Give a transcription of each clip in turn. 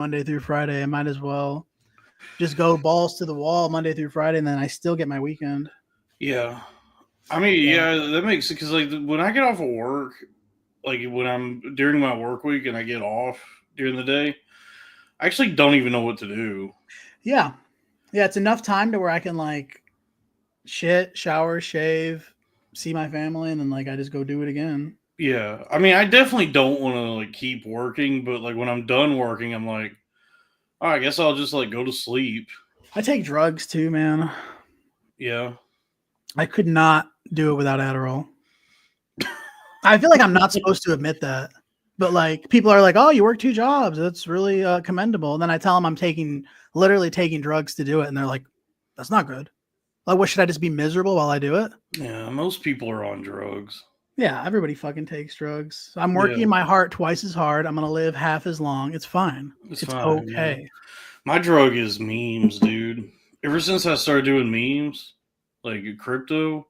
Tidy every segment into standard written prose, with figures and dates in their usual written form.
Monday through Friday. I might as well just go balls to the wall Monday through Friday, and then I still get my weekend. Yeah. I mean, yeah, that makes it because like when I get off of work, like when I'm during my work week and I get off during the day, I actually don't even know what to do. Yeah. Yeah, it's enough time to where I can like shit, shower, shave, see my family, and then like I just go do it again. Yeah, I mean, I definitely don't want to like keep working, but like when I'm done working, I'm like, oh, I guess I'll just like go to sleep. I take drugs too, man. Yeah, I could not do it without Adderall. I feel like I'm not supposed to admit that, but like people are like, "Oh, you work 2 jobs. That's really commendable." And then I tell them I'm literally taking drugs to do it, and they're like, "That's not good." Like, what should I just be miserable while I do it? yeah. Most people are on drugs. Yeah, everybody fucking takes drugs. I'm Yeah, working my heart twice as hard. I'm gonna live half as long. It's fine. it's It's fine. Yeah, okay. my drug is memes, dude. Ever since I started doing memes, like crypto,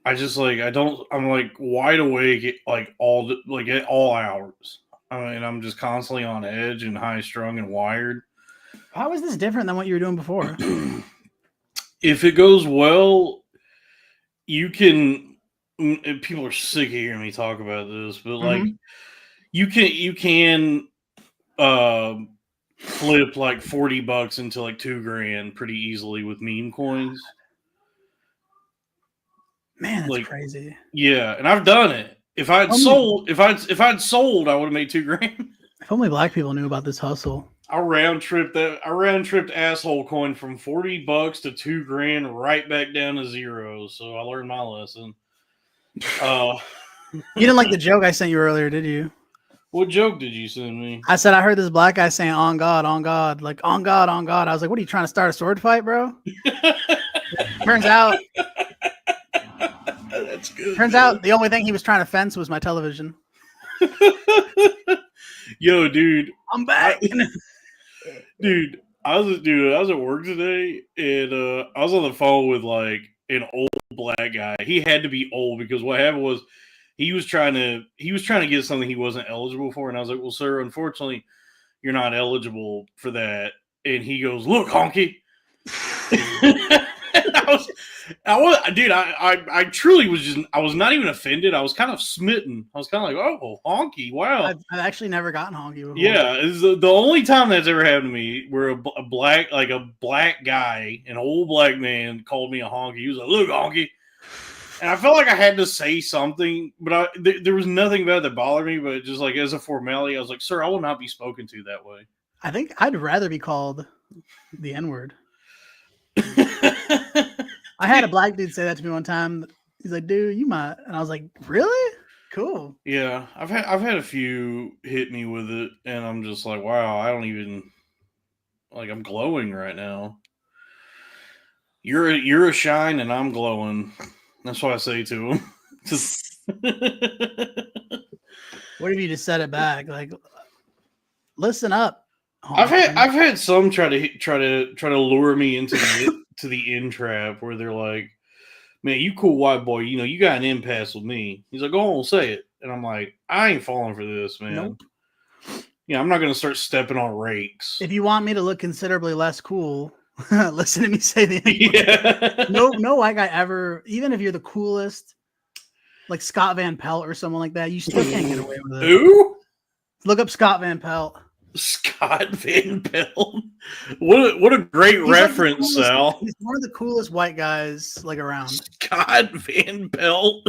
I just like I don't. I'm like wide awake like at all hours. I mean, I'm just constantly on edge and high strung and wired. How is this different than what you were doing before? If it goes well, you can. People are sick of hearing me talk about this, but like Mm-hmm. you can uh, flip like $40 into like $2,000 pretty easily with meme coins. Man, that's Like crazy. yeah, and I've done it. Only, If I'd sold, I would have made $2,000. if only black people knew about this hustle. I round tripped asshole coin from $40 to $2,000 right back down to zero. So I learned my lesson. Uh, You didn't like the joke I sent you earlier, did you? what joke did you send me? I said I heard this black guy saying on God, like on God, on God. I was like, what are you trying to start a sword fight, bro? Turns out That's good. turns out the only thing he was trying to fence was my television. Yo, dude, I'm back. I was at work today, and I was on the phone with like an old black guy. He had to be old because what happened was he was trying to get something he wasn't eligible for, and I was like, "Well, sir, unfortunately, you're not eligible for that." And he goes, "Look, honky." I truly was just, I was not even offended. I was kind of smitten. I was kind of like, oh, honky, wow. I've actually never gotten honky before. Yeah, it's the only time that's ever happened to me where a black guy, an old black man, called me a honky. He was like, "Look, honky," and I felt like I had to say something, but there was nothing about it that bothered me. But just like as a formality, I was like, "Sir, I will not be spoken to that way." I think I'd rather be called the N-word. I had a black dude say that to me one time. He's like, "Dude, you might," and I was like, "Really? Cool." Yeah, I've had a few hit me with it, and I'm just like, wow, I don't even like. I'm glowing right now. You're a shine, and I'm glowing. That's what I say to him. What if you just set it back? Like, listen up. I've had some try to lure me into the in trap where they're like, "Man, you cool white boy, you know you got an impasse with me." He's like, "Go on, say it," and I'm like, "I ain't falling for this, man." Nope. Yeah, I'm not gonna start stepping on rakes. If you want me to look considerably less cool, listen to me say the Yeah. no white guy ever, even if you're the coolest, like Scott Van Pelt or someone like that, you still can't get away with it. Who? Look up Scott Van Pelt. Scott Van Pelt. What a great reference, like Sal. He's one of the coolest white guys like around. Scott Van Pelt.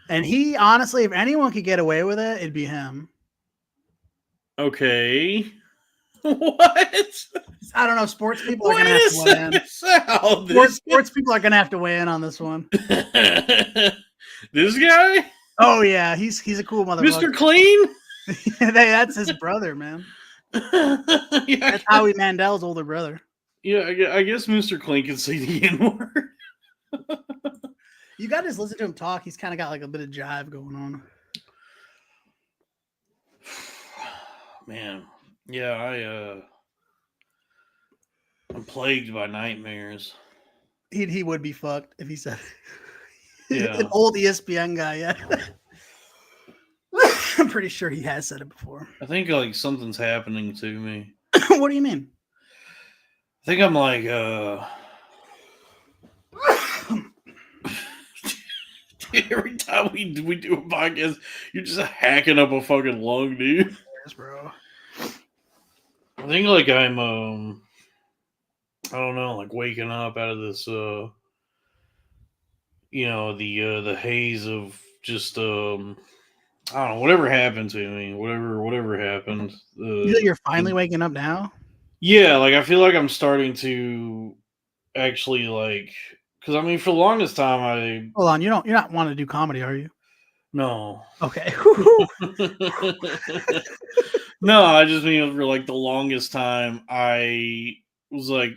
And he honestly, if anyone could get away with it, it'd be him. Okay. What? I don't know. Sports people are gonna have to weigh in. Sal, Sports people are gonna have to weigh in on this one. This guy? Oh yeah, he's a cool motherfucker. Mr. Clean? That's his brother, man. Yeah, that's Howie Mandel's older brother. Yeah, I guess Mr. Clean can say the N-word. You got to just listen to him talk. He's kind of got like a bit of jive going on. Man, yeah, I'm plagued by nightmares. He would be fucked if he said yeah. An old ESPN guy, yeah. I'm pretty sure he has said it before. I think like something's happening to me. What do you mean? I think I'm like every time we do a podcast, you're just hacking up a fucking lung, dude. Yes, bro. I think like I'm I don't know, like waking up out of this the haze of just I don't know, whatever happened to me, whatever happened. You think you're finally waking up now? Yeah, like I feel like I'm starting to actually like, because I mean, for the longest time, Hold on, you're not wanting to do comedy, are you? no. Okay. No, I just mean for like the longest time, I was like,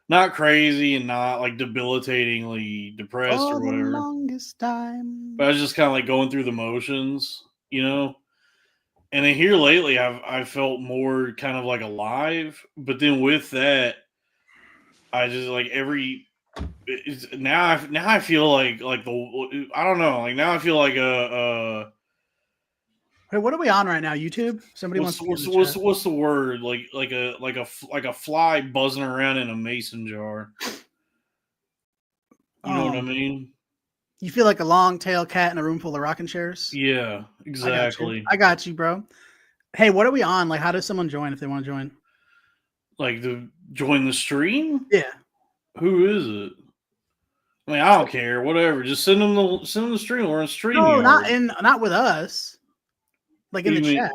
not crazy and not like debilitatingly depressed or For the whatever. longest time. But I was just kind of like going through the motions, And then here lately, I felt more kind of like alive. But then with that, I just like now I feel like the I don't know, like now I feel like Hey, what are we on right now? YouTube? Somebody wants to get in the chat. what's the word, like a fly buzzing around in a mason jar. You know what I mean? You feel like a long tail cat in a room full of rocking chairs? Yeah, exactly. I got you, bro. Hey, what are we on? Like, how does someone join if they want to join? Like to join the stream? Yeah. Who is it? I mean, I don't care. Whatever. Just send them the stream. We're on stream. No, not with us. Like in the chat.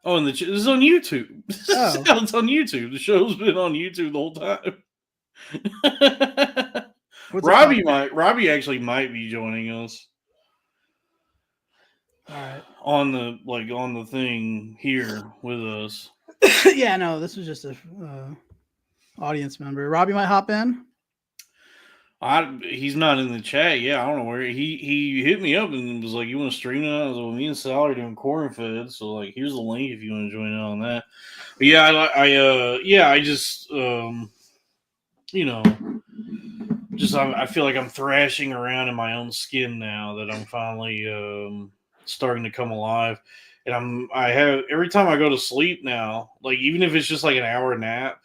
Oh, in the chat. This is on YouTube. Oh. It's on YouTube. The show's been on YouTube the whole time. Robbie actually might be joining us. All right. On the thing here with us. Yeah, no, this was just a audience member. Robbie might hop in. He's not in the chat. Yeah, I don't know where he hit me up and was like, "You want to stream it?" I was like, "Well, me and Sal are doing Cornfed, so like, here's the link if you want to join in on that." But yeah, I just I feel like I'm thrashing around in my own skin now that I'm finally starting to come alive, and I have every time I go to sleep now, like even if it's just like an hour nap,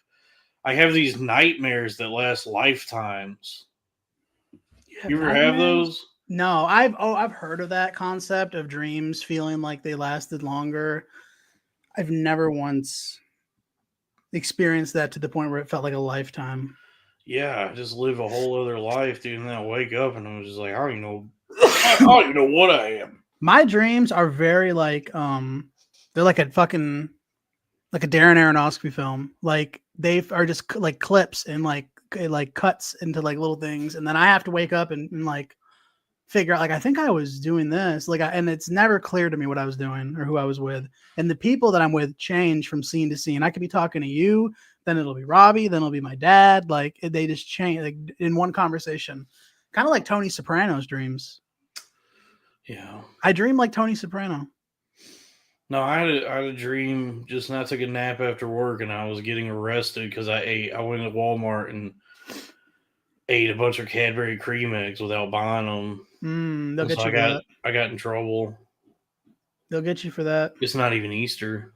I have these nightmares that last lifetimes. You ever have those? No, I've heard of that concept of dreams feeling like they lasted longer. I've never once experienced that to the point where it felt like a lifetime. Yeah, I just live a whole other life, dude, and then I wake up and I'm just like, I don't even know what I am. My dreams are very like they're like a fucking like a Darren Aronofsky film. Like they are just like clips and like cuts into like little things, and then I have to wake up and like figure out like I think I was doing this and it's never clear to me what I was doing or who I was with, and the people that I'm with change from scene to scene. I could be talking to you, then it'll be Robbie, then it'll be my dad. Like they just change like in one conversation, kind of like Tony Soprano's dreams. Yeah, I dream like Tony Soprano. No, I had a dream just now. I took a nap after work and I was getting arrested because I went to Walmart and ate a bunch of Cadbury cream eggs without buying them. They'll get you for that. I got in trouble. They'll get you for that. It's not even Easter.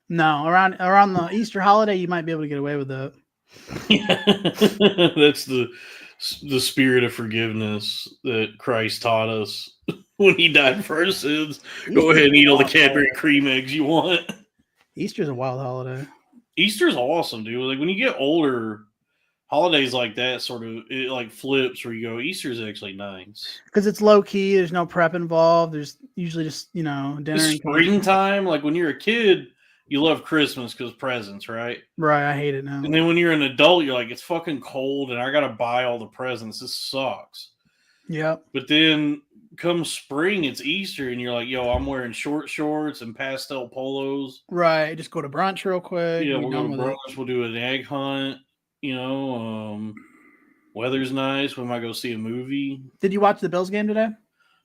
No, around the Easter holiday, you might be able to get away with that. That's the spirit of forgiveness that Christ taught us when he died for our sins. Go ahead and eat all the Cadbury cream eggs you want. Easter's a wild holiday. Easter's awesome, dude. Like when you get older, holidays like that it like flips where you go, Easter's actually nice. Because it's low key, there's no prep involved. There's usually just, dinner. It's springtime. Like when you're a kid, you love Christmas because presents, right? Right, I hate it now. And then when you're an adult, you're like, it's fucking cold and I gotta buy all the presents. This sucks. Yep. But then come spring, it's Easter, and you're like, yo, I'm wearing short shorts and pastel polos. Right. Just go to brunch real quick. Yeah, we'll go to brunch. We'll do an egg hunt. Weather's nice. We might go see a movie. Did you watch the Bills game today?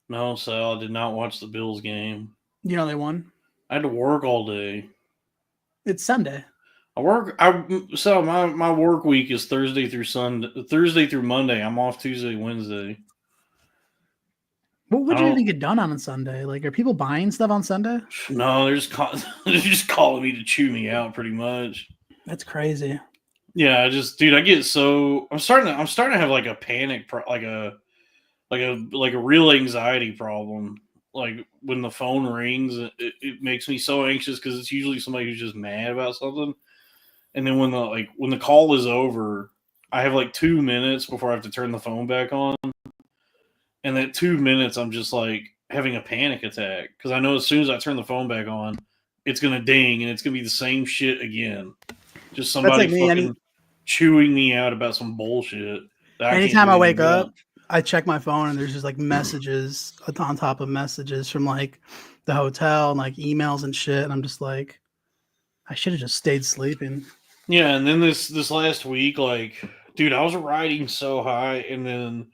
No, Sal, I did not watch the Bills game. You know they won. I had to work all day. It's Sunday. My work week is Thursday through Monday. I'm off Tuesday, Wednesday. What would you even get done on a Sunday? Like, are people buying stuff on Sunday? No, they're just calling me to chew me out, pretty much. That's crazy. Yeah, dude, I get so I'm starting to have like a panic, like a real anxiety problem. Like when the phone rings, it makes me so anxious because it's usually somebody who's just mad about something. And then when the call is over, I have like 2 minutes before I have to turn the phone back on. And that 2 minutes, I'm just like having a panic attack because I know as soon as I turn the phone back on, it's gonna ding and it's gonna be the same shit again. Just somebody fucking chewing me out about some bullshit. Anytime I wake up, I check my phone and there's just like messages on top of messages from like the hotel and like emails and shit. And I'm just like, I should have just stayed sleeping. Yeah, and then this last week, like, dude, I was riding so high, and then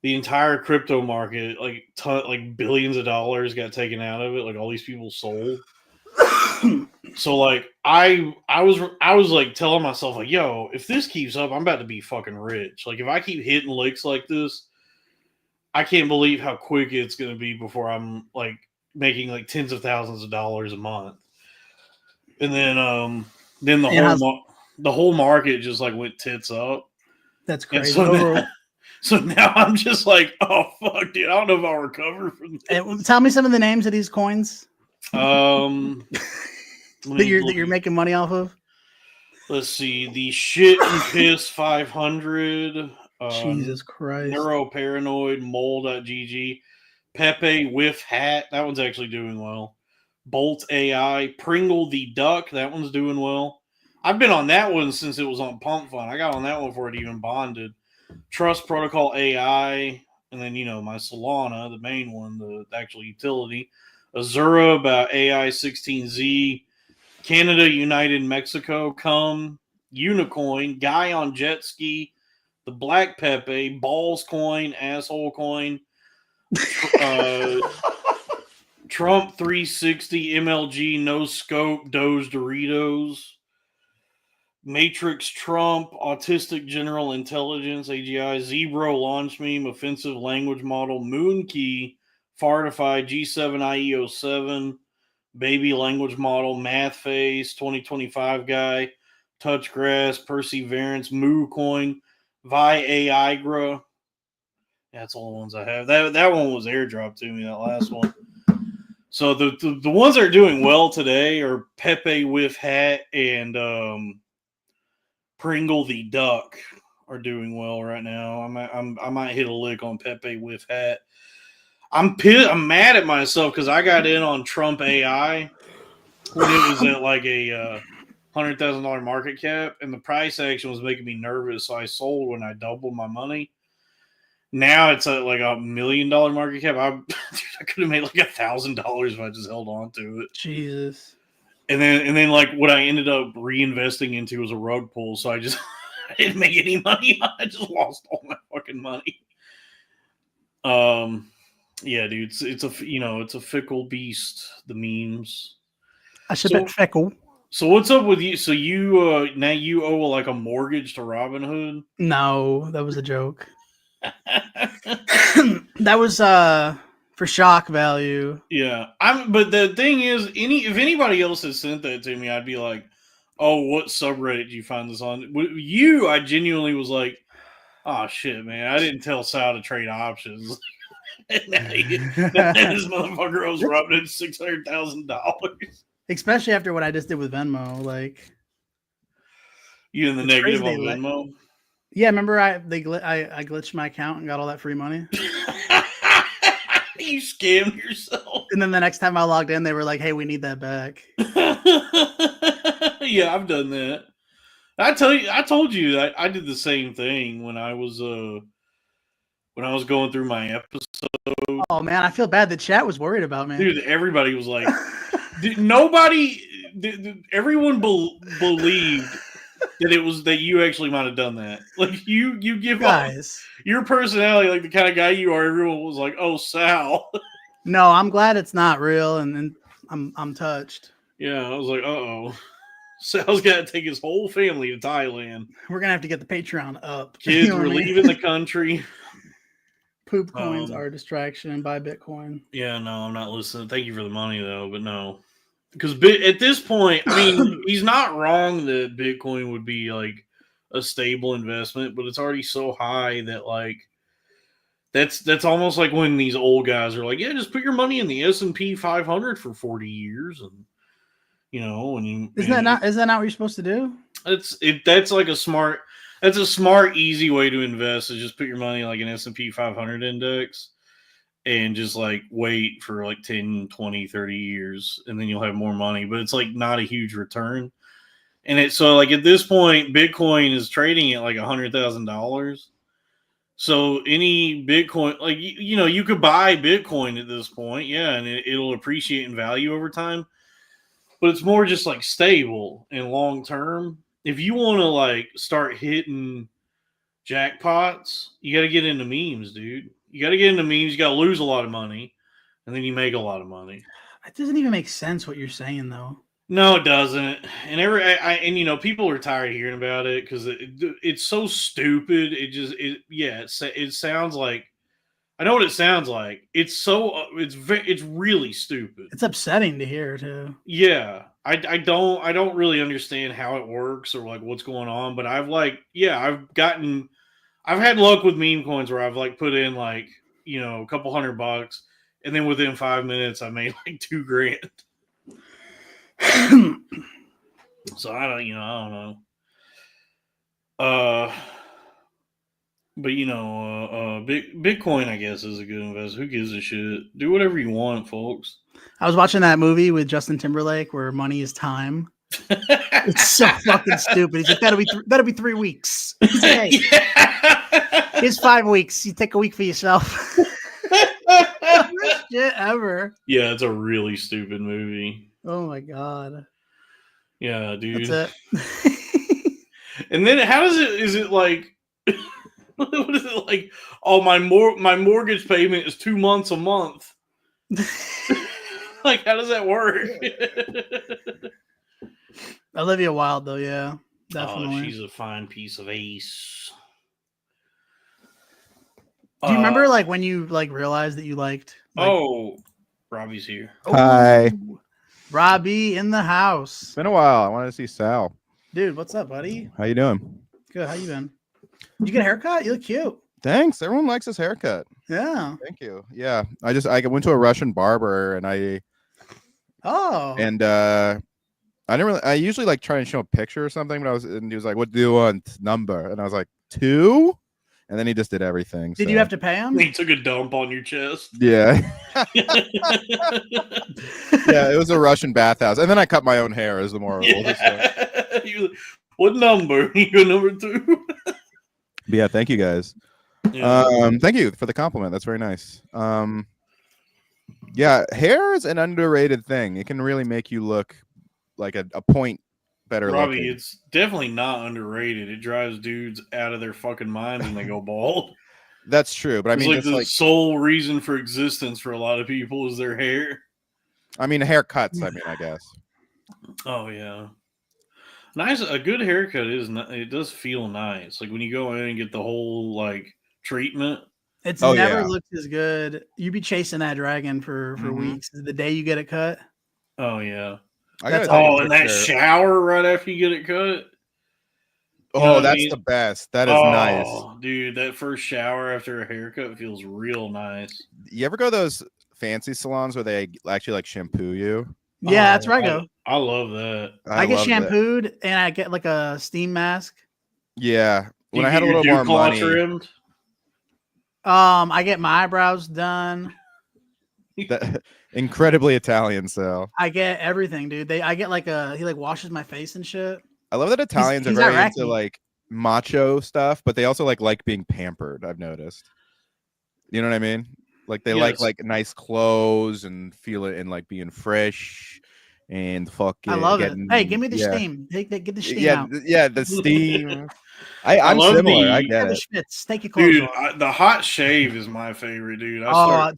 the entire crypto market, like billions of dollars got taken out of it. Like all these people sold. So like I was like telling myself like, yo, if this keeps up, I'm about to be fucking rich. Like if I keep hitting licks like this, I can't believe how quick it's gonna be before I'm like making like tens of thousands of dollars a month. And then the whole market just like went tits up. That's crazy. So now I'm just like, oh fuck, dude, I don't know if I'll recover from this. Tell me some of the names of these coins. That you're making money off of. Let's see, the shit and piss 500. Jesus Christ. Neuroparanoid, mole.gg, Pepe Whiff Hat. That one's actually doing well. Bolt AI, Pringle the Duck. That one's doing well. I've been on that one since it was on Pump Fund. I got on that one before it even bonded. Trust Protocol AI, and then my Solana, the main one, the actual utility. Azura about AI 16Z. Canada United Mexico, Come, Unicoin, Guy on Jet Ski, the Black Pepe, Balls Coin, Asshole Coin, Trump 360, MLG, No Scope, Doge Doritos, Matrix Trump, Autistic General Intelligence, AGI, Zebro Launch Meme, Offensive Language Model, Moonkey, Fartify, G7 IE07, Baby Language Model, Math Face, 2025 Guy, Touchgrass, Perseverance, Moo Coin, Vi AIGRA. That's all the ones I have. That one was airdropped to me, that last one. So the ones that are doing well today are Pepe Whiff Hat and Pringle the Duck are doing well right now. I might hit a lick on Pepe Whiff Hat. I'm mad at myself because I got in on Trump AI when it was at like a $100,000 market cap, and the price action was making me nervous. So I sold when I doubled my money. Now it's at like $1 million market cap. I could have made like $1,000 if I just held on to it. Jesus. And then like what I ended up reinvesting into was a rug pull. So I didn't make any money. I just lost all my fucking money. Yeah, dude, it's a fickle beast. The memes. I should bet fickle. So what's up with you? So you now you owe like a mortgage to Robinhood? No, that was a joke. That was for shock value. Yeah, but the thing is, if anybody else had sent that to me, I'd be like, "Oh, what subreddit did you find this on?" I genuinely was like, "Oh shit, man! I didn't tell Sal to trade options." And this motherfucker owes Robin $600,000. Especially after what I just did with Venmo, like you in the negative on Venmo. Yeah, remember I glitched my account and got all that free money. You scammed yourself. And then the next time I logged in, they were like, "Hey, we need that back." Yeah, I've done that. I told you that I did the same thing when I was going through my episode. Oh man, I feel bad. The chat was worried about me. Dude, everybody was like, everyone believed that it was that you actually might have done that. Like you give guys, your personality, like the kind of guy you are. Everyone was like, "Oh, Sal." No, I'm glad it's not real, and I'm touched. Yeah, I was like, "Uh-oh, Sal's got to take his whole family to Thailand. We're gonna have to get the Patreon up. Kids were leaving the country." Poop coins are a distraction and buy Bitcoin. Yeah, no, I'm not listening. Thank you for the money though, but no. Because at this point, I mean, he's not wrong that Bitcoin would be like a stable investment, but it's already so high that like that's almost like when these old guys are like, yeah, just put your money in the S&P 500 for 40 years, and you know, isn't that not what you're supposed to do? That's like a smart easy way to invest is just put your money in like an S&P 500 index and just like wait for like 10, 20, 30 years and then you'll have more money, but it's like not a huge return. And it's so like at this point, Bitcoin is trading at like $100,000. So any Bitcoin, like, you know, you could buy Bitcoin at this point. Yeah. And it'll appreciate in value over time, but it's more just like stable and long term. If you want to like start hitting jackpots, you got to get into memes, dude. You got to get into memes. You got to lose a lot of money, and then you make a lot of money. It doesn't even make sense what you're saying, though. No, it doesn't. And and you know, people are tired of hearing about it because it's so stupid. It sounds like, I know what it sounds like. It's really stupid. It's upsetting to hear too. Yeah, I don't really understand how it works or like what's going on. But I've had luck with meme coins where I've like put in like, you know, a couple $100, and then within 5 minutes I made like $2,000. So I don't know. But you know, Bitcoin, I guess, is a good investment. Who gives a shit? Do whatever you want, folks. I was watching that movie with Justin Timberlake where money is time. It's so fucking stupid. He's like, that'll be 3 weeks. He's like, hey, here's 5 weeks. You take a week for yourself. Worst shit ever. Yeah, it's a really stupid movie. Oh my god. Yeah, dude. That's it. And then how does it? Is it like? What is it like? Oh, my mortgage payment is 2 months a month. Like, how does that work? Olivia Wilde, though, yeah, definitely. Oh, she's a fine piece of ace. Do you remember like when you like realized that you liked? Like, Robbie's here. Hi, Robbie in the house. it's been a while. I wanted to see Sal. Dude, what's up, buddy? How you doing? Good. How you been? Did you get a haircut? You look cute. Thanks. Everyone likes his haircut. Yeah. Thank you. Yeah, I went to a Russian barber and I didn't really. I usually like try and show a picture or something, but he was like, "What do you want? Number?" And I was like, 2. And then he just did everything. Did you have to pay him? He took a dump on your chest. Yeah. Yeah, it was a Russian bathhouse. And then I cut my own hair as the moral. What number? You're number 2. But yeah, thank you guys. Yeah. Thank you for the compliment. That's very nice. Yeah, hair is an underrated thing. It can really make you look like a point better. Robbie, looking. it's definitely not underrated. It drives dudes out of their fucking minds when they go bald. That's true, but I mean, it's like the sole reason for existence for a lot of people is their hair. I mean, haircuts. I mean, I guess. Oh yeah, nice. A good haircut it does feel nice. Like when you go in and get the whole like treatment. It's never looked as good. You be chasing that dragon for weeks. The day you get it cut. Oh yeah. And that shower right after you get it cut. That's the best. That is nice. Dude, that first shower after a haircut feels real nice. You ever go to those fancy salons where they actually like shampoo you? Yeah, that's where I go. I love that. I get shampooed and I get like a steam mask. Yeah. When I had a little more money. Trimmed? I get my eyebrows done. Incredibly Italian, so I get everything, dude. I get like he like washes my face and shit. I love that Italians are very into like macho stuff, but they also like being pampered. I've noticed. You know what I mean? Like they like nice clothes and feel it and like being fresh and fucking. I love it. Hey, give me the steam. Get the steam out. Yeah, the steam. I'm similar. I get it. Schmitz. Take your clothes off. The hot shave is my favorite, dude.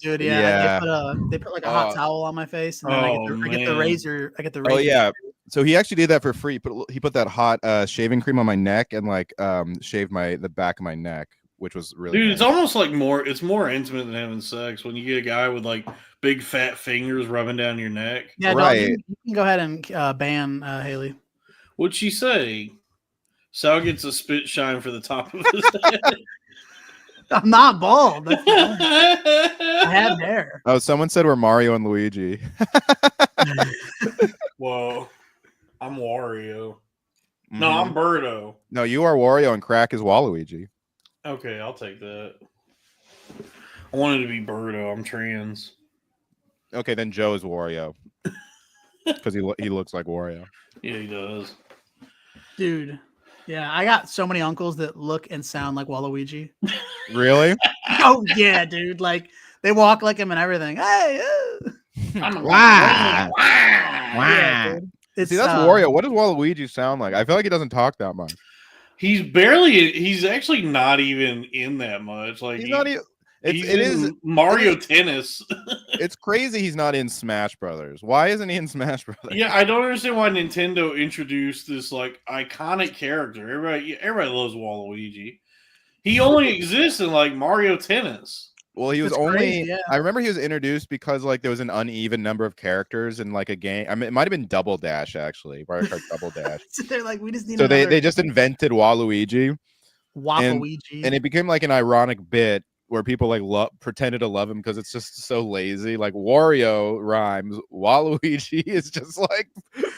Dude, yeah. They put like a hot towel on my face, and then I get the razor. I get the razor. Oh yeah. So he actually did that for free. He put that hot shaving cream on my neck and like shaved the back of my neck. which was really dude. nice. It's almost like it's more intimate than having sex when you get a guy with like big fat fingers rubbing down your neck. Yeah, right. Dog, you can go ahead and ban Haley. What'd she say? Sal gets a spit shine for the top of his head. I'm not bald. That's I have hair. Oh, someone said we're Mario and Luigi. Whoa, I'm Wario. No, I'm Birdo. No, you are Wario and Crack is Waluigi. Okay, I'll take that. I wanted to be Birdo. I'm trans. Okay, then Joe is Wario because he looks like Wario. Yeah, he does. Dude, yeah, I got so many uncles that look and sound like Waluigi. Really? Oh yeah, dude. Like they walk like him and everything. Hey, Wow. yeah, dude. See, that's Wario. What does Waluigi sound like? I feel like he doesn't talk that much. He's actually not even in that much. Like he's not even. It is Mario Tennis. It's crazy he's not in Smash Brothers. Why isn't he in Smash Brothers? Yeah, I don't understand why Nintendo introduced this like iconic character. Everybody loves Waluigi. He only exists in like Mario Tennis. Well, he was crazy, yeah. I remember he was introduced because like there was an uneven number of characters in like a game. I mean, it might have been Double Dash actually. Mario Kart Double Dash. So they're like, we just need. So they just invented Waluigi. Waluigi, and it became like an ironic bit where people like pretended to love him because it's just so lazy. Like Wario rhymes, Waluigi is just like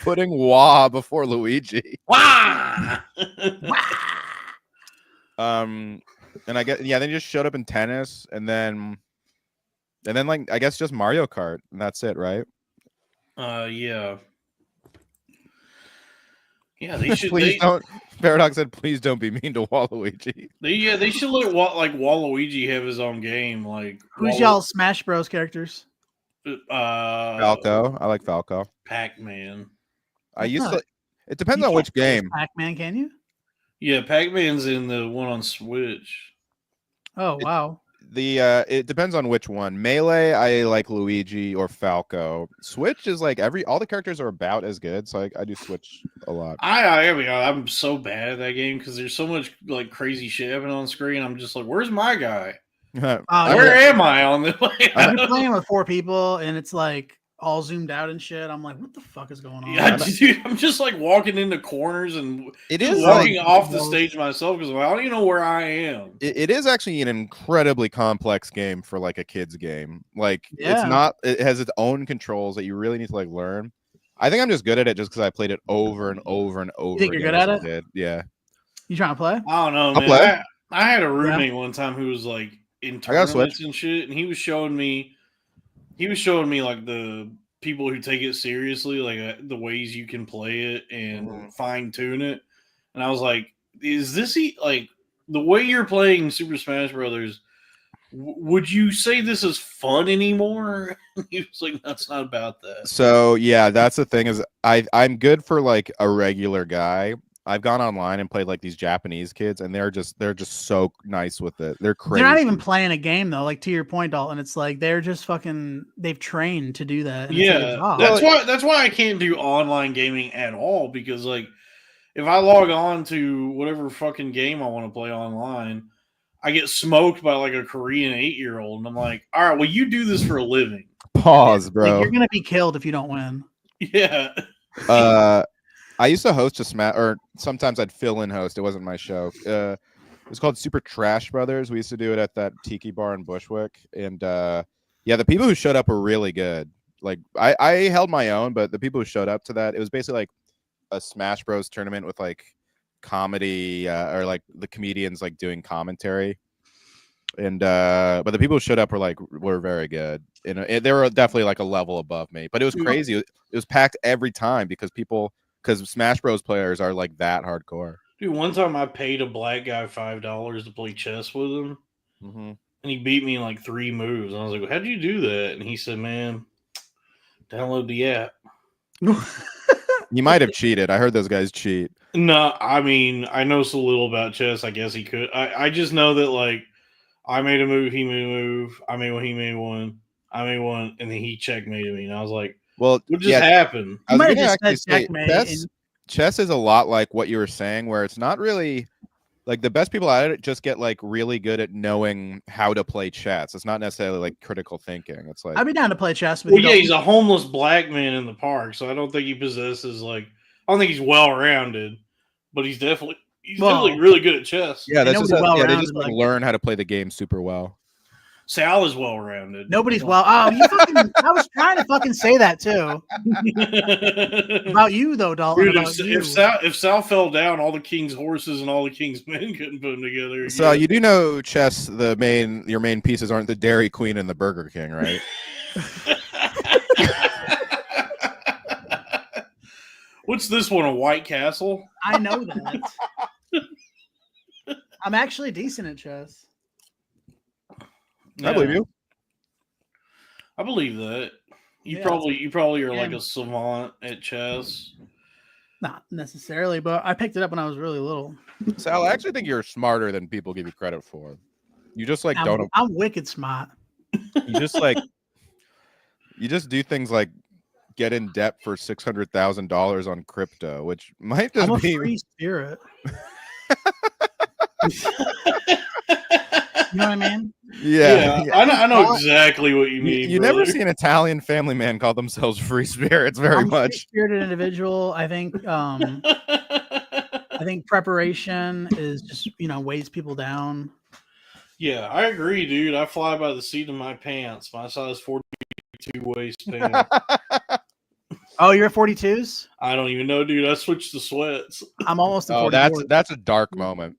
putting Wa before Luigi. Wah! And I guess then he just showed up in tennis, and then like I guess just Mario Kart, and that's it, right? Yeah. Yeah, they should. Don't. Paradox said, "Please don't be mean to Waluigi." They should let Waluigi have his own game. Like, who's y'all Smash Bros characters? Falco. I like Falco. Pac-Man. I used to. It depends on which game. Pac-Man, can you? Yeah, Pac-Man's in the one on Switch. Oh wow. It depends on which one. Melee, I like Luigi or Falco. Switch is like all the characters are about as good, so I do Switch a lot. I'm so bad at that game because there's so much like crazy shit happening on screen. I'm just like, where's my guy? Where am I on the way? I've been playing with 4 people and it's like all zoomed out and shit. I'm like, what the fuck is going on? Yeah, dude, I'm just like walking into corners and walking like, off the stage myself because I don't even know where I am. It is actually an incredibly complex game for like a kid's game. Like it's not. It has its own controls that you really need to like learn. I think I'm just good at it just because I played it over and over and over. You think you're good at it? Yeah. You trying to play? I don't know, man. I had a roommate one time who was like in tournaments and shit, and he was showing me like the people who take it seriously, like the ways you can play it and fine tune it. And I was like, is this like the way you're playing Super Smash Brothers? Would you say this is fun anymore? He was like, that's not about that. So yeah, that's the thing is I'm good for like a regular guy. I've gone online and played like these Japanese kids, and they're just so nice with it. They're crazy. They're not even playing a game though. Like to your point, Dalton, it's like they're just fucking. They've trained to do that. Yeah, that's why I can't do online gaming at all because like if I log on to whatever fucking game I want to play online, I get smoked by like a Korean 8-year-old, and I'm like, all right, well, you do this for a living. Pause, bro. Like, you're gonna be killed if you don't win. Yeah. I used to host a Smash, or sometimes I'd fill in host. It wasn't my show. It was called Super Trash Brothers. We used to do it at that tiki bar in Bushwick, and yeah, the people who showed up were really good. Like I held my own, but the people who showed up to that, it was basically like a Smash Bros tournament with like comedy or like the comedians like doing commentary. And but the people who showed up were very good. And they were definitely like a level above me. But it was crazy. It was packed every time because Smash Bros players are like that hardcore. Dude, one time I paid a black guy $5 to play chess with him, and he beat me in like 3 moves. And I was like, well, how'd you do that? And he said, man, download the app. He might have cheated. I heard those guys cheat. No, I mean, I know so little about chess. I guess he could. I just know that like I made a move, he made a move. I made one, he made one. I made one, and then he checkmated me. And I was like, well, what just happened? I was going to actually say, chess is a lot like what you were saying, where it's not really like the best people at it just get like really good at knowing how to play chess. It's not necessarily like critical thinking. It's like I'd be down to play chess with Well, you. yeah, he's a homeless black man in the park, so I don't think he possesses I don't think he's well rounded, but he's definitely really good at chess. Yeah, that's just they just like learn how to play the game super well. Sal is well rounded. Nobody's well. Oh, you fucking! I was trying to fucking say that too. About you though, Dalton. Dude, about you. If Sal fell down, all the king's horses and all the king's men couldn't put them together again. So you do know chess. Your main pieces aren't the Dairy Queen and the Burger King, right? What's this one? A White Castle? I know that. I'm actually decent at chess. I believe you. I believe that. You probably are like a savant at chess. Not necessarily, but I picked it up when I was really little. Sal, I actually think you're smarter than people give you credit for. You just like I'm wicked smart. You just like you just do things like get in debt for $600,000 on crypto, which might just be free spirit. You know what I mean? Yeah. I know exactly what you mean. You never see an Italian family man call themselves free spirits very much. Free-spirited individual. I think preparation is just weighs people down. Yeah, I agree, dude. I fly by the seat of my pants. My size 42 waistband. Oh, you're at 42s? I don't even know, dude. I switched to sweats. I'm almost at 44. That's a dark moment.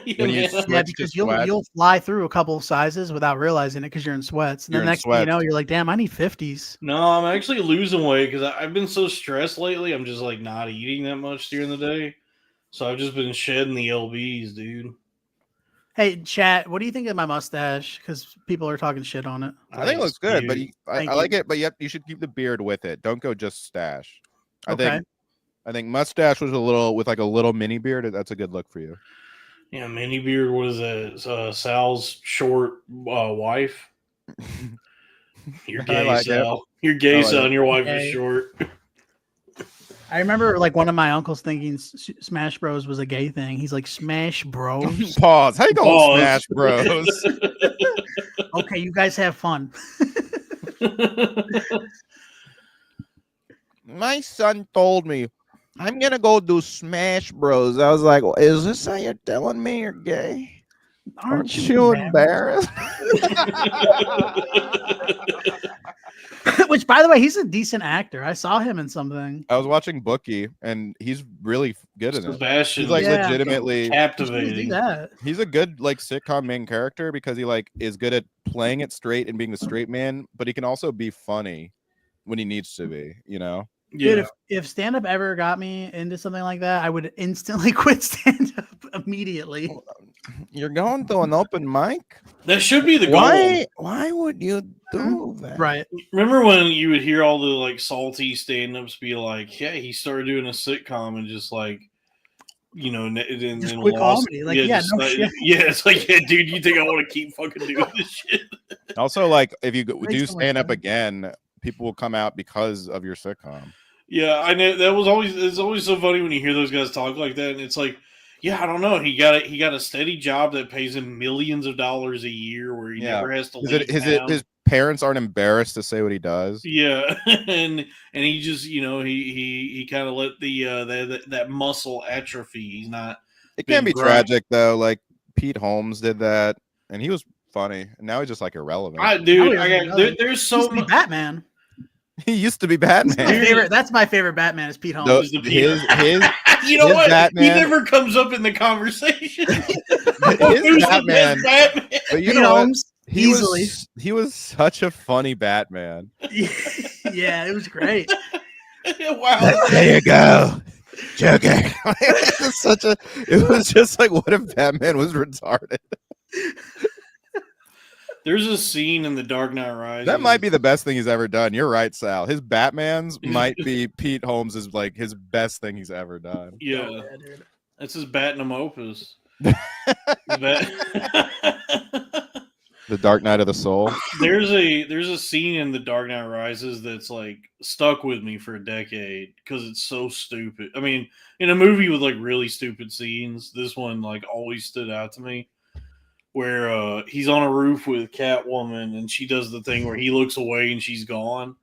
Because you'll fly through a couple of sizes without realizing it because you're in sweats. And the next thing you know, you're like, damn, I need 50s. No, I'm actually losing weight because I've been so stressed lately. I'm just like not eating that much during the day. So I've just been shedding the LBs, dude. Hey, chat, what do you think of my mustache? Because people are talking shit on it. I think it looks good, but I like it. But you should keep the beard with it. Don't go just stash. I think mustache was a little mini beard. That's a good look for you. Yeah, mini beard. What is that? Sal's short wife. You're gay, Sal. You're gay, Sal, and your wife is short. I remember one of my uncles thinking Smash Bros was a gay thing. He's like, Smash Bros? Pause. How you going Smash Bros? Okay, you guys have fun. My son told me, I'm going to go do Smash Bros. I was like, well, is this how you're telling me you're gay? Aren't you embarrassed? Which, by the way, he's a decent actor. I saw him in something. I was watching Bookie, and he's really good in it. Sebastian, he's legitimately captivating. He's a good sitcom main character because he is good at playing it straight and being the straight man, but he can also be funny when he needs to be. Yeah. Dude, if stand-up ever got me into something like that, I would instantly quit stand-up immediately. You're going to an open mic? That should be the goal. Why would you do that? Right. Remember when you would hear all the salty stand-ups be like, yeah, he started doing a sitcom and just just quick comedy. Shit. Yeah, it's like, yeah, dude, you think I want to keep fucking doing this shit? Also, if you do stand-up again, people will come out because of your sitcom. Yeah, I know it's always so funny when you hear those guys talk like that, and it's like, yeah, I don't know. He got a steady job that pays him millions of dollars a year, where he never has to leave town. His parents aren't embarrassed to say what he does. Yeah, and he just he kind of let that muscle atrophy. He's not. It can be tragic though. Like Pete Holmes did that, and he was funny, and now he's just irrelevant. There's so much Batman. He used to be Batman. That's my favorite Batman is Pete Holmes. His you know what? Batman, he never comes up in the conversation. His Batman. But you know Holmes, he was such a funny Batman. Yeah, it was great. Wow. There you go. Joker. It was just like, what if Batman was retarded? There's a scene in The Dark Knight Rises. That might be the best thing he's ever done. You're right, Sal. His Batman's might be Pete Holmes' his best thing he's ever done. Yeah. That's his Batnum opus. The Dark Knight of the Soul. There's a scene in The Dark Knight Rises that's like stuck with me for a decade because it's so stupid. I mean, in a movie with like really stupid scenes, this one like always stood out to me. Where he's on a roof with Catwoman and she does the thing where he looks away and she's gone,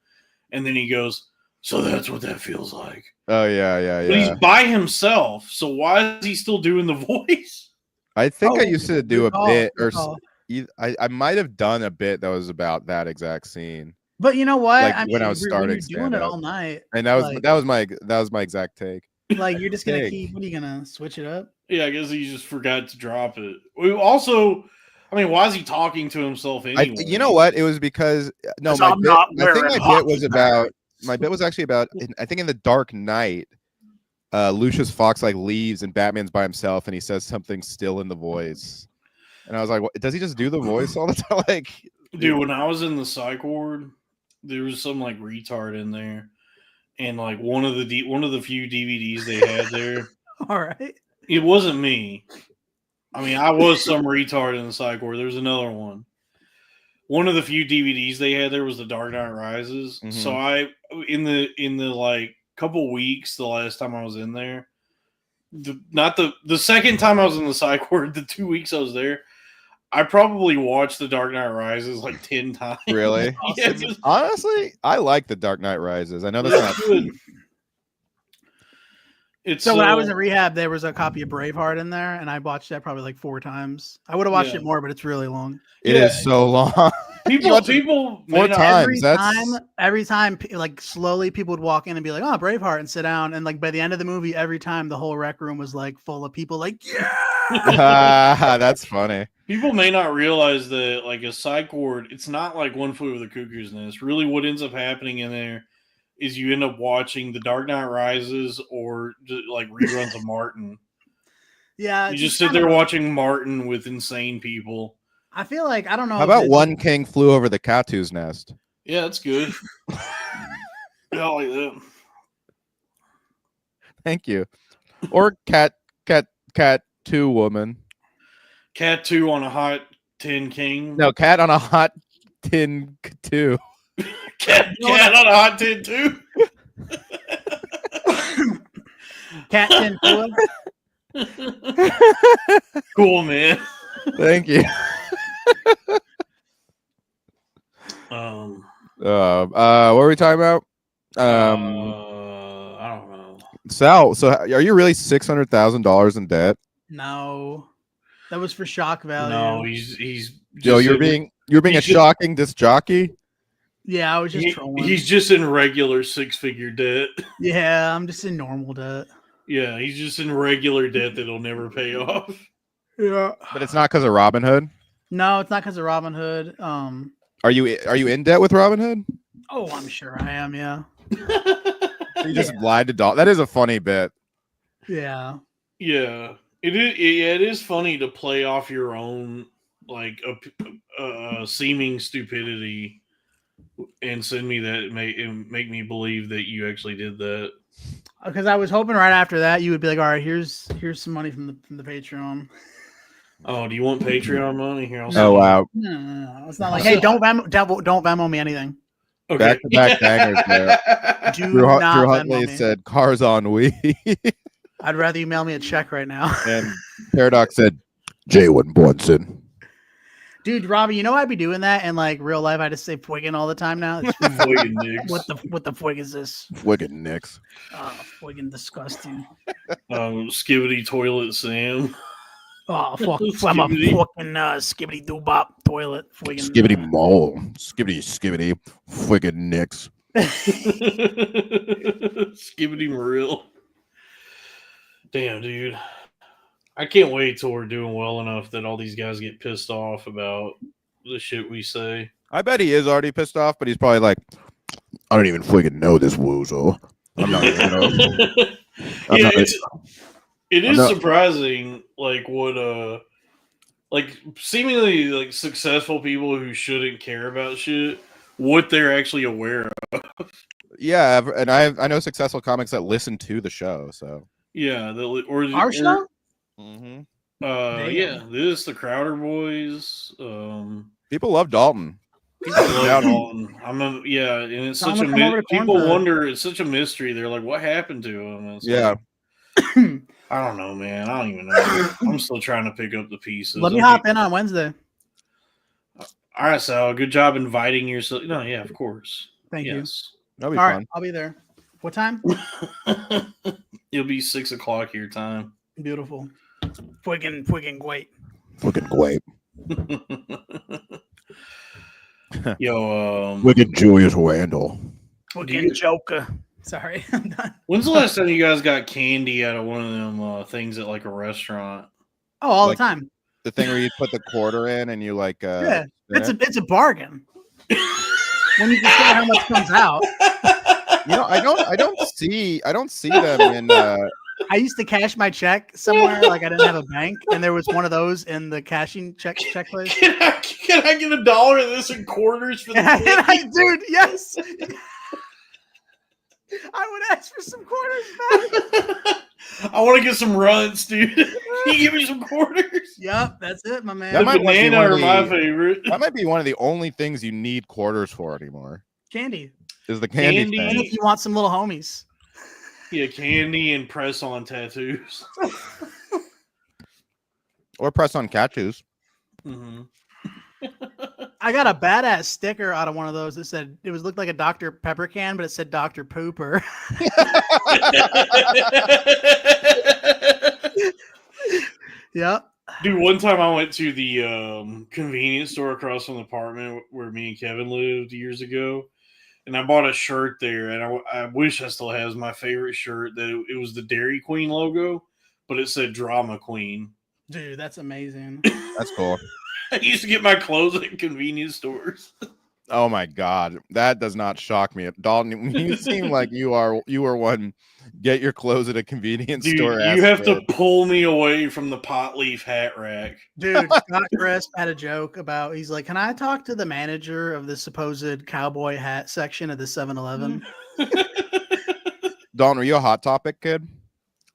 and then he goes, "So that's what that feels like." Oh yeah. But he's by himself, so why is he still doing the voice? I think I used to do a bit, or I might have done a bit that was about that exact scene. But you know what? Like I mean, when I was starting doing it all night, and that was my exact take. Like you're just gonna keep. What are you gonna switch it up? Yeah, I guess he just forgot to drop it. We also, I mean, why is he talking to himself anyway? You know what? It was because my bit was actually about. I think in The Dark Knight, Lucius Fox like leaves and Batman's by himself and he says something still in the voice, and I was like, what, does he just do the voice all the time? Like, dude, when I was in the psych ward, there was some like retard in there, and like one of the few DVDs they had there. All right. It wasn't me. I mean, I was some retard in the psych ward. There's another one. One of the few DVDs they had there was The Dark Knight Rises. Mm-hmm. So I, in the like couple weeks, the last time I was in there, the second time I was in the psych ward, the 2 weeks I was there, I probably watched The Dark Knight Rises like 10 times. Really? Yeah, honestly, I like The Dark Knight Rises. I know that's not good. So when I was in rehab, there was a copy of Braveheart in there, and I watched that probably like 4 times. I would have watched it more, but it's really long. It is so long. People 4 times. Every time, like slowly, people would walk in and be like, "Oh, Braveheart," and sit down. And like by the end of the movie, every time the whole rec room was like full of people, like, "Yeah." That's funny. People may not realize that like a psych ward, it's not like One Flew Over the Cuckoo's Nest. Really, what ends up happening in there is you end up watching The Dark Knight Rises or just like reruns of Martin. Yeah, you just sit there watching Martin with insane people. I feel like I don't know. How about One King Flew Over the Cuckoo's Nest? Yeah, that's good. Yeah, I like that. Thank you. Or Cat 2 Woman. Cat 2 on a Hot Tin King. No, Cat on a Hot Tin 2. Cat on a Hot Tin 2. Cat Tin 2. Cool, man. Thank you. What were we talking about? I don't know. Sal, so are you really $600,000 in debt? No, that was for shock value. No, he's. Yo, you're being a shocking disc jockey. Yeah, I was just trolling. He's just in regular 6-figure debt. Yeah, I'm just in normal debt. Yeah, he's just in regular debt that'll never pay off. Yeah, but it's not because of Robinhood. No, it's not because of Robinhood. Are you in debt with Robinhood? Oh, I'm sure I am. Yeah. You just lied to dog. That is a funny bit. Yeah. Yeah, it is. It is funny to play off your own like seeming stupidity and send me that and make me believe that you actually did that. Because I was hoping right after that you would be like, all right, here's some money from the Patreon. Oh, do you want Patreon money? Here, oh wow. No. It's not like, hey, don't Venmo me anything. Okay. Back-to-back bangers there. Drew Huntley said, "Cars on we." I'd rather you mail me a check right now. And Paradox said, "Jalen Brunson." Dude, Robbie, you know I'd be doing that in like real life. I just say "Fwiggin" all the time now. What the fwig is this? Fwiggin' Nicks. Oh, Fwiggin' disgusting. Skibidi Toilet Sam. Oh, fuck. I'm a fucking skibbity doobop toilet. Skibbity mole. Skibbity. Fwiggin' Nicks. Skibbity Maril. Damn, dude. I can't wait till we're doing well enough that all these guys get pissed off about the shit we say. I bet he is already pissed off, but he's probably like, I don't even friggin' know this woozle. I'm not even know. It is surprising, like what like seemingly like successful people who shouldn't care about shit, what they're actually aware of. Yeah, and I know successful comics that listen to the show, so yeah, our show. Mm-hmm. Yeah, this the Crowder Boys. People love Dalton. People love Dalton. And it's such a people wonder. It's such a mystery. They're like, what happened to him? Yeah. I don't know, man. I don't even know. I'm still trying to pick up the pieces. Let me hop in on Wednesday. All right, Sal. Good job inviting yourself. No, yeah, of course. Thank you. That'll be All fun. right, I'll be there. What time? It'll be 6 o'clock your time. Beautiful. Fucking great. Fucking great. Yo, wicked Julius Randle. Fucking Joker. Sorry, I'm done. When's the last time you guys got candy out of one of them things at like a restaurant? Oh, all the time. The thing where you put the quarter in and you like yeah, it's a bargain. When you consider how much comes out. You know, I don't see them in I used to cash my check somewhere, like I didn't have a bank, and there was one of those in the cashing check place. Can I get $1 of this in quarters for the dude, yes. I would ask for some quarters back. I want to get some runs, dude. Can you give me some quarters? Yep, that's it, my man. The banana are my favorite. That might be one of the only things you need quarters for anymore. Candy. Is the candy And if you want some little homies. Yeah, candy and press-on tattoos. Or press-on tattoos. Mm-hmm. I got a badass sticker out of one of those that said it looked like a Dr. Pepper can, but it said Dr. Pooper. Yep. Dude, one time I went to the convenience store across from the apartment where me and Kevin lived years ago, and I bought a shirt there, and I wish I still has my favorite shirt. That it was the Dairy Queen logo, but it said Drama Queen. Dude, that's amazing. That's cool. I used to get my clothes at convenience stores. Oh my God, that does not shock me, Dalton. You seem like you were one. Get your clothes at a convenience store. You have to pull me away from the pot leaf hat rack. Dude, Scott Crisp had a joke about. He's like, "Can I talk to the manager of the supposed cowboy hat section at the 7-Eleven?" Dalton, were you a Hot Topic kid?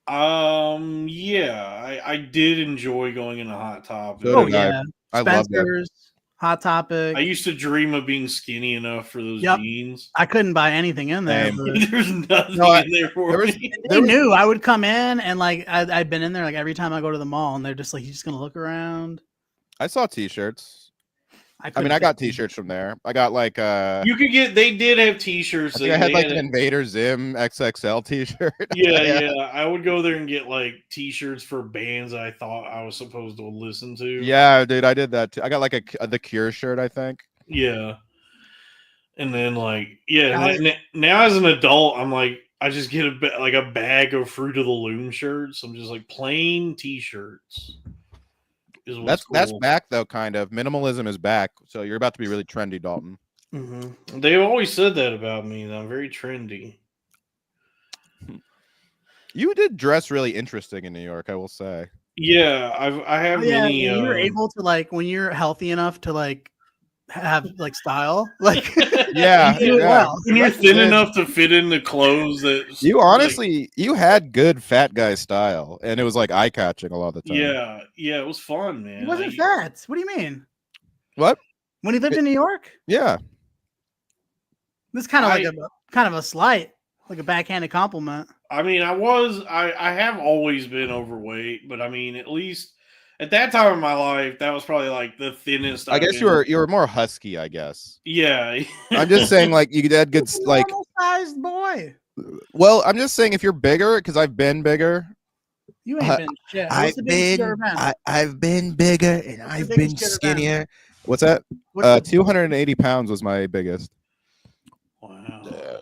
Yeah, I did enjoy going into Hot Topic. Oh yeah, I love Spencer's, Hot Topic. I used to dream of being skinny enough for those jeans. I couldn't buy anything in there. There's nothing in there for me. They knew I would come in and like I'd been in there like every time I go to the mall, and they're just like, "You just gonna look around?" I saw T-shirts. I I got T-shirts from there. I got like you could get. They did have T-shirts. I had like an Invader Zim XXL T-shirt. Yeah. I would go there and get like T-shirts for bands I thought I was supposed to listen to. Yeah, dude, I did that too. I got like the Cure shirt, I think. Yeah, and then like now as an adult, I'm like I just get a bag of Fruit of the Loom shirts. I'm just like plain T-shirts. That's back though, kind of. Minimalism is back, so you're about to be really trendy, Dalton. Mm-hmm. They've always said that about me. That I'm very trendy. You did dress really interesting in New York, I will say. Yeah, I have many. You're able to like when you're healthy enough to like have like style, like well. When you're thin enough to fit in the clothes that you honestly you had good fat guy style, and it was like eye catching a lot of the time. Yeah, it was fun, man. He wasn't fat. What do you mean? What? When he lived in New York? Yeah. This kind of a slight, like a backhanded compliment. I mean, I have always been overweight, but I mean, at least at that time in my life, that was probably like the thinnest. I guess you were more husky, I guess. Yeah. I'm just saying, like you had good like sized boy. Well, I'm just saying if you're bigger, because I've been bigger. You ain't been shit. I've been bigger and I've been skinnier. What's that? 280 pounds was my biggest. Wow.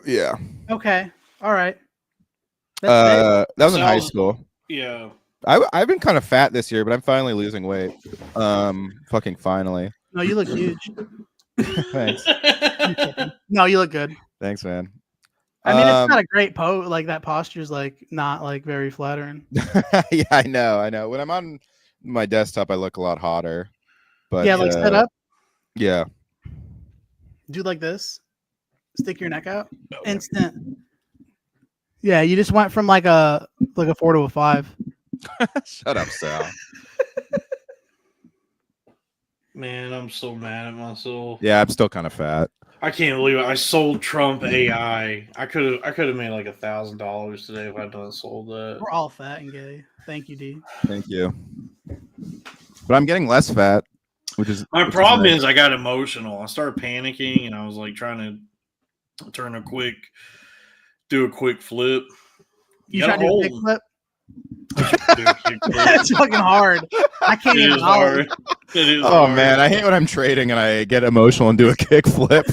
Yeah. Okay. All right. That was in high school. Yeah. I've been kind of fat this year, but I'm finally losing weight. Fucking finally. No, you look huge. Thanks. No, you look good. Thanks, man. I mean, it's not a great pose. Like that posture's like not like very flattering. Yeah, I know. When I'm on my desktop, I look a lot hotter. But yeah, like set up. Yeah. Do like this. Stick your neck out. Instant. Yeah, you just went from like a 4 to a 5. Shut up, Sal. Man, I'm so mad at myself. Yeah, I'm still kind of fat. I can't believe it. I sold Trump AI. I could have made like $1,000 today if I'd not sold that. We're all fat and gay. Thank you, D. Thank you. But I'm getting less fat, which is my problem is I got emotional. I started panicking and I was like trying to do a quick flip. You trying to do a kick flip? It's fucking hard. I can't even hard. Oh hard. Man, I hate when I'm trading and I get emotional and do a kick flip.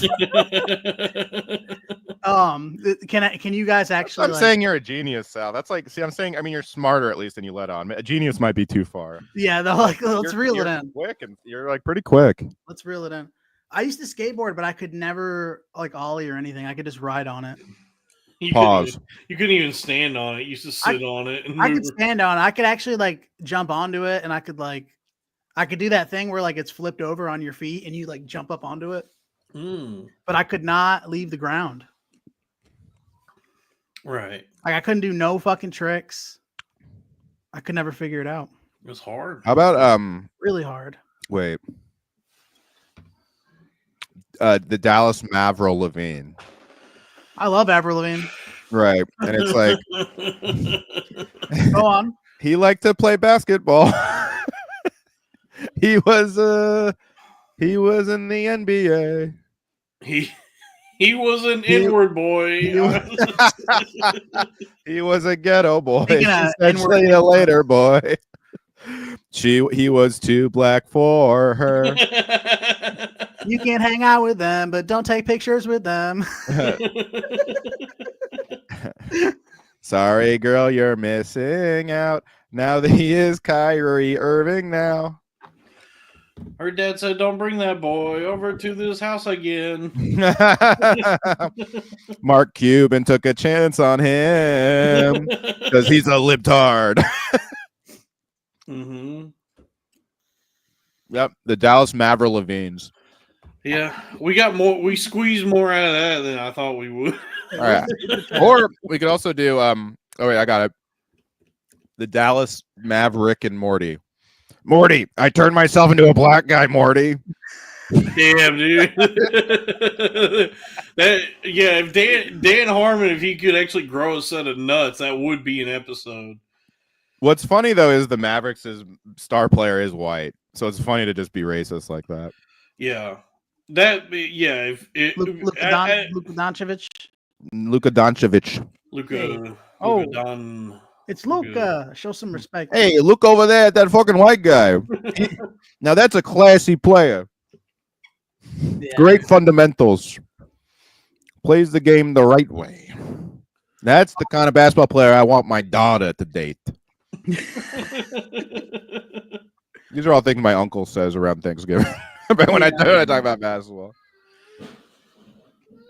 Can you guys actually? I'm saying you're a genius, Sal. That's like, see, I'm saying, I mean, you're smarter at least than you let on. A genius might be too far. Yeah, let's reel it in. Quick, and you're like pretty quick. Let's reel it in. I used to skateboard, but I could never like ollie or anything. I could just ride on it. Pause. You couldn't even stand on it. You used to sit on it. And I could stand on it. I could actually like jump onto it, and I could do that thing where like it's flipped over on your feet and you like jump up onto it. But I could not leave the ground. Right. Like I couldn't do no fucking tricks. I could never figure it out. It was hard. How about really hard. Wait. The Dallas Mavericks Levine. I love Avril Lavigne. Right. And it's like go on. He liked to play basketball. He was in the NBA. He was an inward boy. He was a ghetto boy. She said, "See you later, boy." He was too black for her. You can't hang out with them, but don't take pictures with them. Sorry, girl, you're missing out. Now that he is Kyrie Irving now. Her dad said, "Don't bring that boy over to this house again." Mark Cuban took a chance on him because he's a libtard. Yep, the Dallas Mavericks Levines. Yeah, we squeezed more out of that than I thought we would. All right. Or we could also do oh wait, I got it. The Dallas Maverick and Morty. Morty, I turned myself into a black guy, Morty. Damn, dude. If Dan Harmon, if he could actually grow a set of nuts, that would be an episode. What's funny though is the Mavericks' star player is white, so it's funny to just be racist like that. Yeah, Luka Doncic. It's Luka. Show some respect. Hey, look over there at that fucking white guy. Now that's a classy player. Yeah. Great fundamentals. Plays the game the right way. That's the kind of basketball player I want my daughter to date. These are all things my uncle says around Thanksgiving. But when I talk about basketball.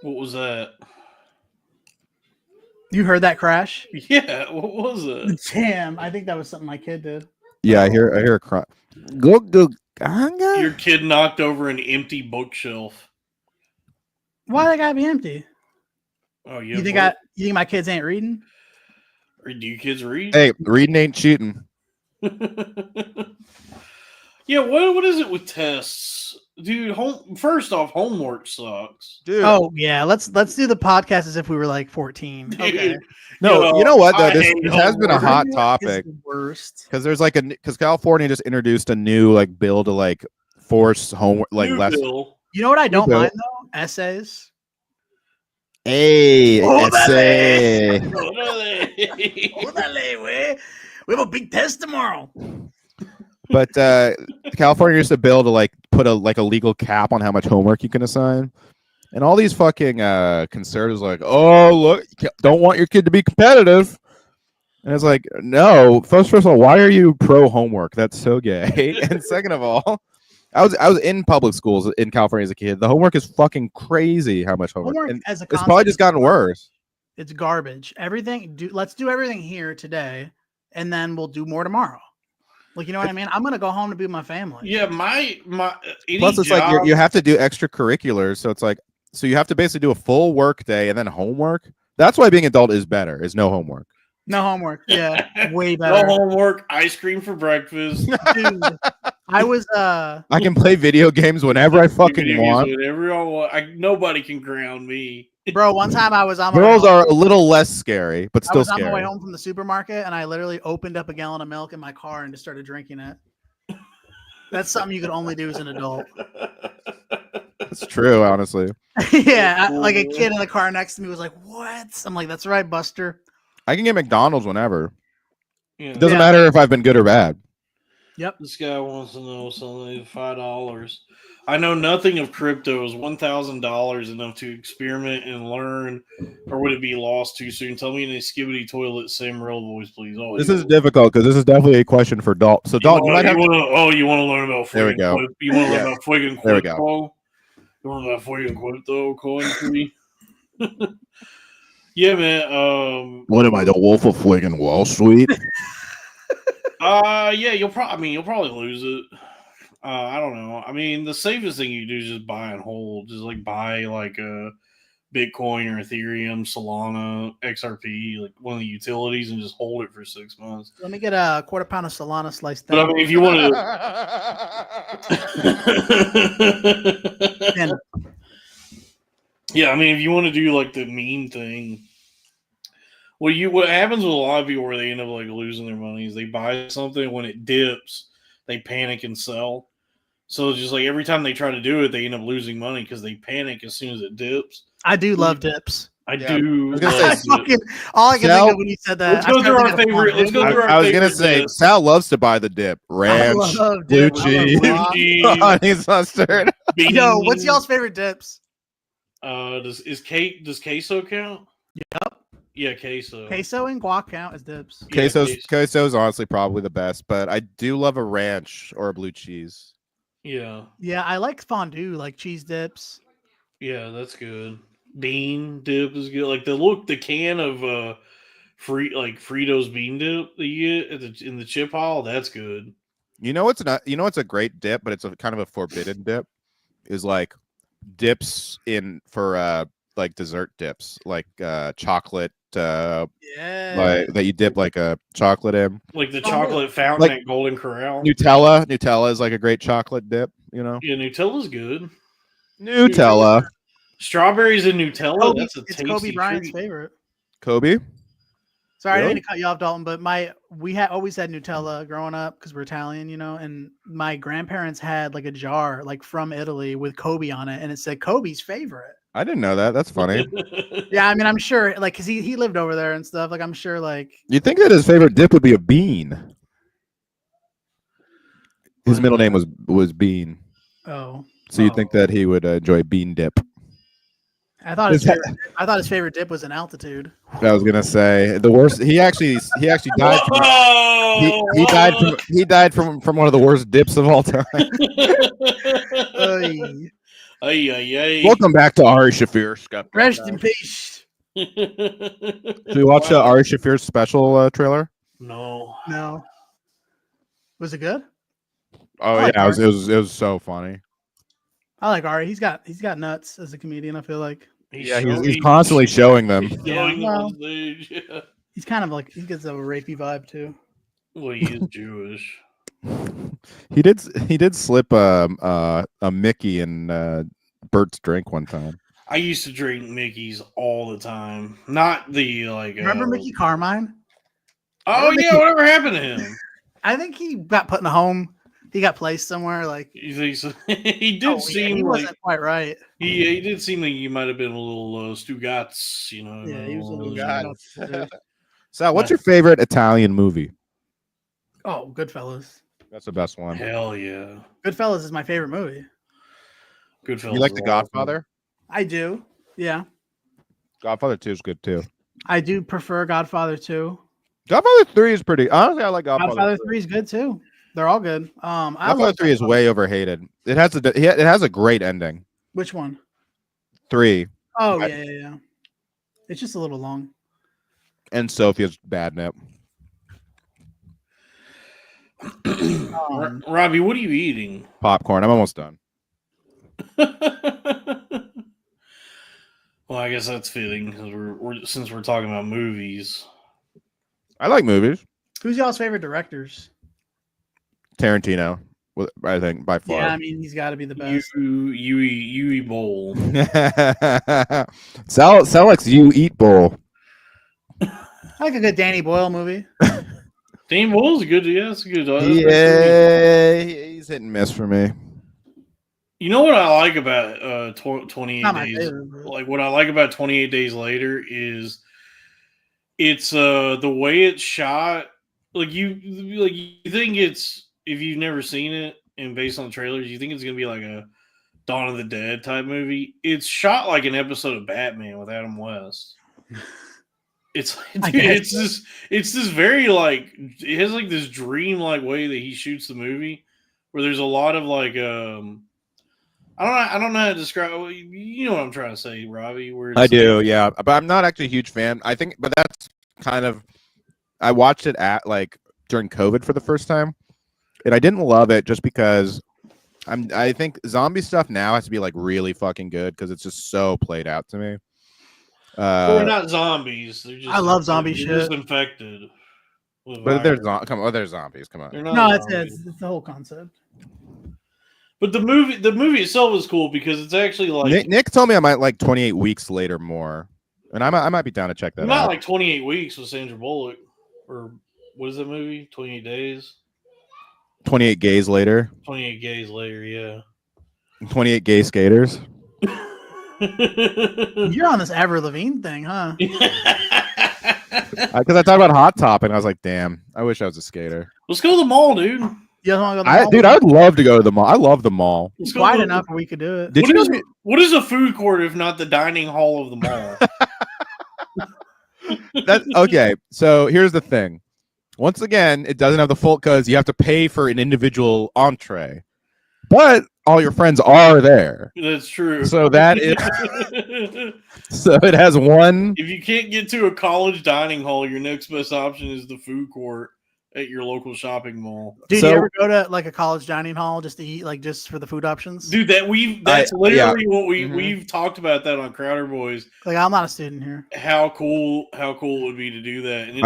What was that? You heard that crash? Yeah, what was it? Damn, I think that was something my kid did. Yeah, I hear a cry. Your kid knocked over an empty bookshelf. Why that gotta be empty? Oh, yeah. You think my kids ain't reading? Or do you kids read? Hey, reading ain't cheating. Yeah, what is it with tests? Dude, first off, homework sucks. Dude. Oh yeah, let's do the podcast as if we were like 14. Dude, okay. No, you know what though? This has been a hot topic. Worst. Because California just introduced a new like bill to like force homework like less. Bill. You know what I don't mind though? Essays. Hey, essay. We have a big test tomorrow. But California used a bill to like put a legal cap on how much homework you can assign, and all these fucking conservatives are like, oh look, don't want your kid to be competitive, and it's like, no. First of all, why are you pro homework? That's so gay. And second of all, I was in public schools in California as a kid. The homework is fucking crazy. How much homework? And it's probably just gotten worse. It's garbage. Let's do everything here today, and then we'll do more tomorrow. Like, you know what I mean? I'm gonna go home to be with my family. Yeah, my plus it's job... like you have to do extracurriculars, so it's like you have to basically do a full work day and then homework. That's why being adult is better. Is no homework. No homework. Yeah, way better. No homework. Ice cream for breakfast. Dude, I was I can play video games whenever I fucking want. Whenever I want. Nobody can ground me. Bro, one time I was on my Girls are a little less scary, but still I was scary. on my way home from the supermarket, and I literally opened up a gallon of milk in my car and just started drinking it. That's something you could only do as an adult. It's true, honestly. Yeah, like a kid in the car next to me was like, "What?" I'm like, "That's right, Buster." I can get McDonald's whenever. Yeah. It doesn't matter if I've been good or bad. Yep. This guy wants to know something. $5. I know nothing of crypto. Is $1,000 enough to experiment and learn, or would it be lost too soon? Tell me in a skibbity toilet, Sam real voice, please. Oh, this is difficult because this is definitely a question for Dalton. So Dalton, you want to learn about there we go. You want to learn about fucking there we go. You want to learn about fucking crypto coin tree? Yeah, man. What am I, the Wolf of fucking Wall Street? Yeah, you'll probably lose it. I don't know. I mean, the safest thing you do is just buy and hold. Just like buy like a Bitcoin or Ethereum, Solana, XRP, like one of the utilities, and just hold it for 6 months. Let me get a quarter pound of Solana sliced But I mean, if you want to, yeah, I mean, if you want to do like the meme thing, what happens with a lot of people where they end up like losing their money is they buy something, when it dips, they panic and sell. So it's just like every time they try to do it, they end up losing money because they panic as soon as it dips. I do love dips. I do. All I can think of when you said that. Let's go through our favorite. I was gonna say Sal loves to buy the dip, ranch, blue cheese, honey mustard. Yo, what's y'all's favorite dips? Does queso count? Yep. Yeah, queso. Queso and guac count as dips. Queso is honestly probably the best, but I do love a ranch or a blue cheese. Yeah. Yeah, I like fondue, like cheese dips. Yeah, that's good. Bean dip is good. Like the can of Fritos bean dip that you get in the chip aisle, that's good. You know what's not? You know what's a great dip, but it's a kind of a forbidden dip. Is like dips for like dessert dips, like chocolate. Like that you dip like a chocolate in, like the chocolate fountain at Golden Corral. Nutella is like a great chocolate dip, you know. Yeah, Nutella's good. Nutella, strawberries and Nutella. It's Kobe Bryant's favorite. Kobe. Sorry, I didn't mean to cut you off, Dalton, but we always had Nutella growing up because we're Italian, you know, and my grandparents had like a jar like from Italy with Kobe on it, and it said Kobe's favorite. I didn't know that. That's funny. Yeah, I mean, I'm sure, like, because he lived over there and stuff. Like, I'm sure, like. You'd think that his favorite dip would be a bean. His middle name was Bean. Oh. So you'd think that he would enjoy bean dip. I thought his favorite dip was an altitude. I was gonna say the worst. He actually died. He died from one of the worst dips of all time. Welcome back to Ari Shaffir. Rest in peace. Did we watch Ari Shaffir's special trailer? No. Was it good? Oh yeah, it was so funny. I like Ari. He's got nuts as a comedian. I feel like. He's constantly showing them. He's on stage. Yeah. He's kind of like he gets a rapey vibe too. Well, he is Jewish. He did slip a Mickey in Bert's drink one time. I used to drink Mickey's all the time. Not the like. Remember Mickey Carmine? Oh yeah, whatever happened to him? I think he got put in a home. He got placed somewhere. Like you think so? He did seem he like wasn't quite right. He did seem like he might have been a little Stugotz, you know. Yeah, he was a little Stugotz. So, what's your favorite Italian movie? Oh, Goodfellas. That's the best one. Hell yeah. Goodfellas is my favorite movie. Goodfellas. You like The Godfather? I do. Yeah. Godfather 2 is good too. I do prefer Godfather 2. Godfather 3 is pretty. Honestly, I like Godfather 3 is good too. They're all good. Godfather 3 is way overhated. It has a great ending. Which one? 3. Oh yeah. It's just a little long. And Sophia's bad nip. Robbie, what are you eating? Popcorn. I'm almost done. Well, I guess that's fitting because since we're talking about movies. I like movies. Who's y'all's favorite directors? Tarantino, I think by far. Yeah, I mean he's got to be the best. You bowl. Selleck's You Eat Bowl. I like a good Danny Boyle movie. Danny Boyle's good. Yeah, it's good. Yeah, he's hit and miss for me. You know what I like about 28 Not my days? favorite, Like what I like about 28 Days Later is it's the way it's shot. Like you think it's, if you've never seen it and based on the trailers, you think it's gonna be like a Dawn of the Dead type movie. It's shot like an episode of Batman with Adam West. It's this very like, it has like this dream like way that he shoots the movie, where there's a lot of like I don't know how to describe. You know what I'm trying to say, Robbie? I do, yeah, but I'm not actually a huge fan. I think, but that's kind of. I watched it at like during COVID for the first time, and I didn't love it just because I think zombie stuff now has to be like really fucking good because it's just so played out to me. They're not zombies. They're just, I love zombie shit. shit. Just infected. But they're zombies. Come on. No, it's the whole concept. But the movie itself is cool because it's actually like Nick told me I might like 28 Weeks Later more, and I might be down to check that out. Not like 28 Weeks with Sandra Bullock, or what is that movie? 28 Days. 28 Gays Later. 28 Gays Later, yeah. 28 Gay Skaters. You're on this Avril Lavigne thing, huh? Because I talked about Hot Top, and I was like, damn, I wish I was a skater. Let's go to the mall, dude. You don't want to go to the mall? Dude, I would love to go to the mall. I love the mall. It's wide enough where we could do it. What is a food court if not the dining hall of the mall? Okay, so here's the thing. Once again, it doesn't have the full because you have to pay for an individual entree. But all your friends are there. That's true. So that is so it has one. If you can't get to a college dining hall, your next best option is the food court at your local shopping mall. Dude, you ever go to like a college dining hall just to eat, like just for the food options? Dude, that's literally what we've talked about that on Crowder Boys. Like, I'm not a student here. How cool it would be to do that. And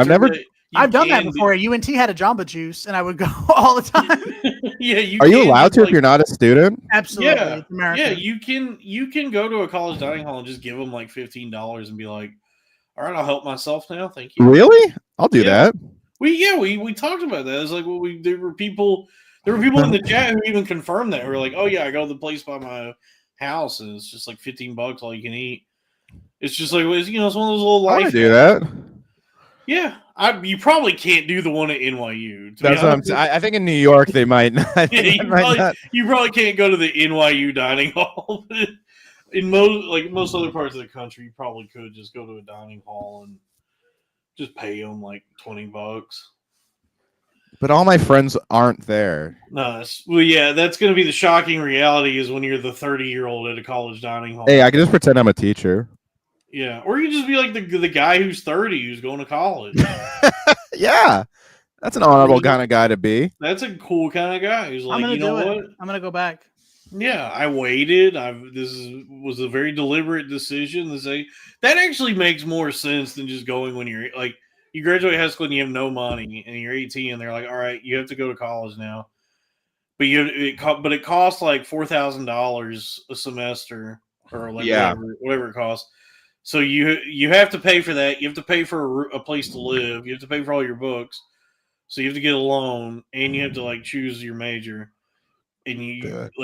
I've done that before. UNT had a Jamba Juice, and I would go all the time. Yeah, are you allowed to if you're not a student? Absolutely. Yeah, it's American. Yeah. You can go to a college dining hall and just give them like $15 and be like, "All right, I'll help myself now. Thank you." Really? I'll do that. We talked about that. It's like, well, there were people in the chat who even confirmed that. We're like, "Oh yeah, I go to the place by my house, and it's just like $15 all you can eat." It's just like, it's one of those little life. I want to do that. Yeah, you probably can't do the one at NYU. That's what I'm saying. I think in New York they might not. You probably can't go to the NYU dining hall. In most other parts of the country, you probably could just go to a dining hall and just pay them like $20. But all my friends aren't there. No, that's going to be the shocking reality is when you're the 30-year-old at a college dining hall. Hey, I can just pretend I'm a teacher. Yeah, or you just be like the guy who's 30 who's going to college. Yeah, that's an honorable kind of guy to be. That's a cool kind of guy who's like, you know what? I'm gonna go back. Yeah, I waited. Was a very deliberate decision to say that actually makes more sense than just going when you're like you graduate high school and you have no money and you're 18 and they're like, all right, you have to go to college now, but it costs like $4,000 a semester or like whatever it costs. So you have to pay for that. You have to pay for a place to live. You have to pay for all your books. So you have to get a loan, and you have to like choose your major. And it's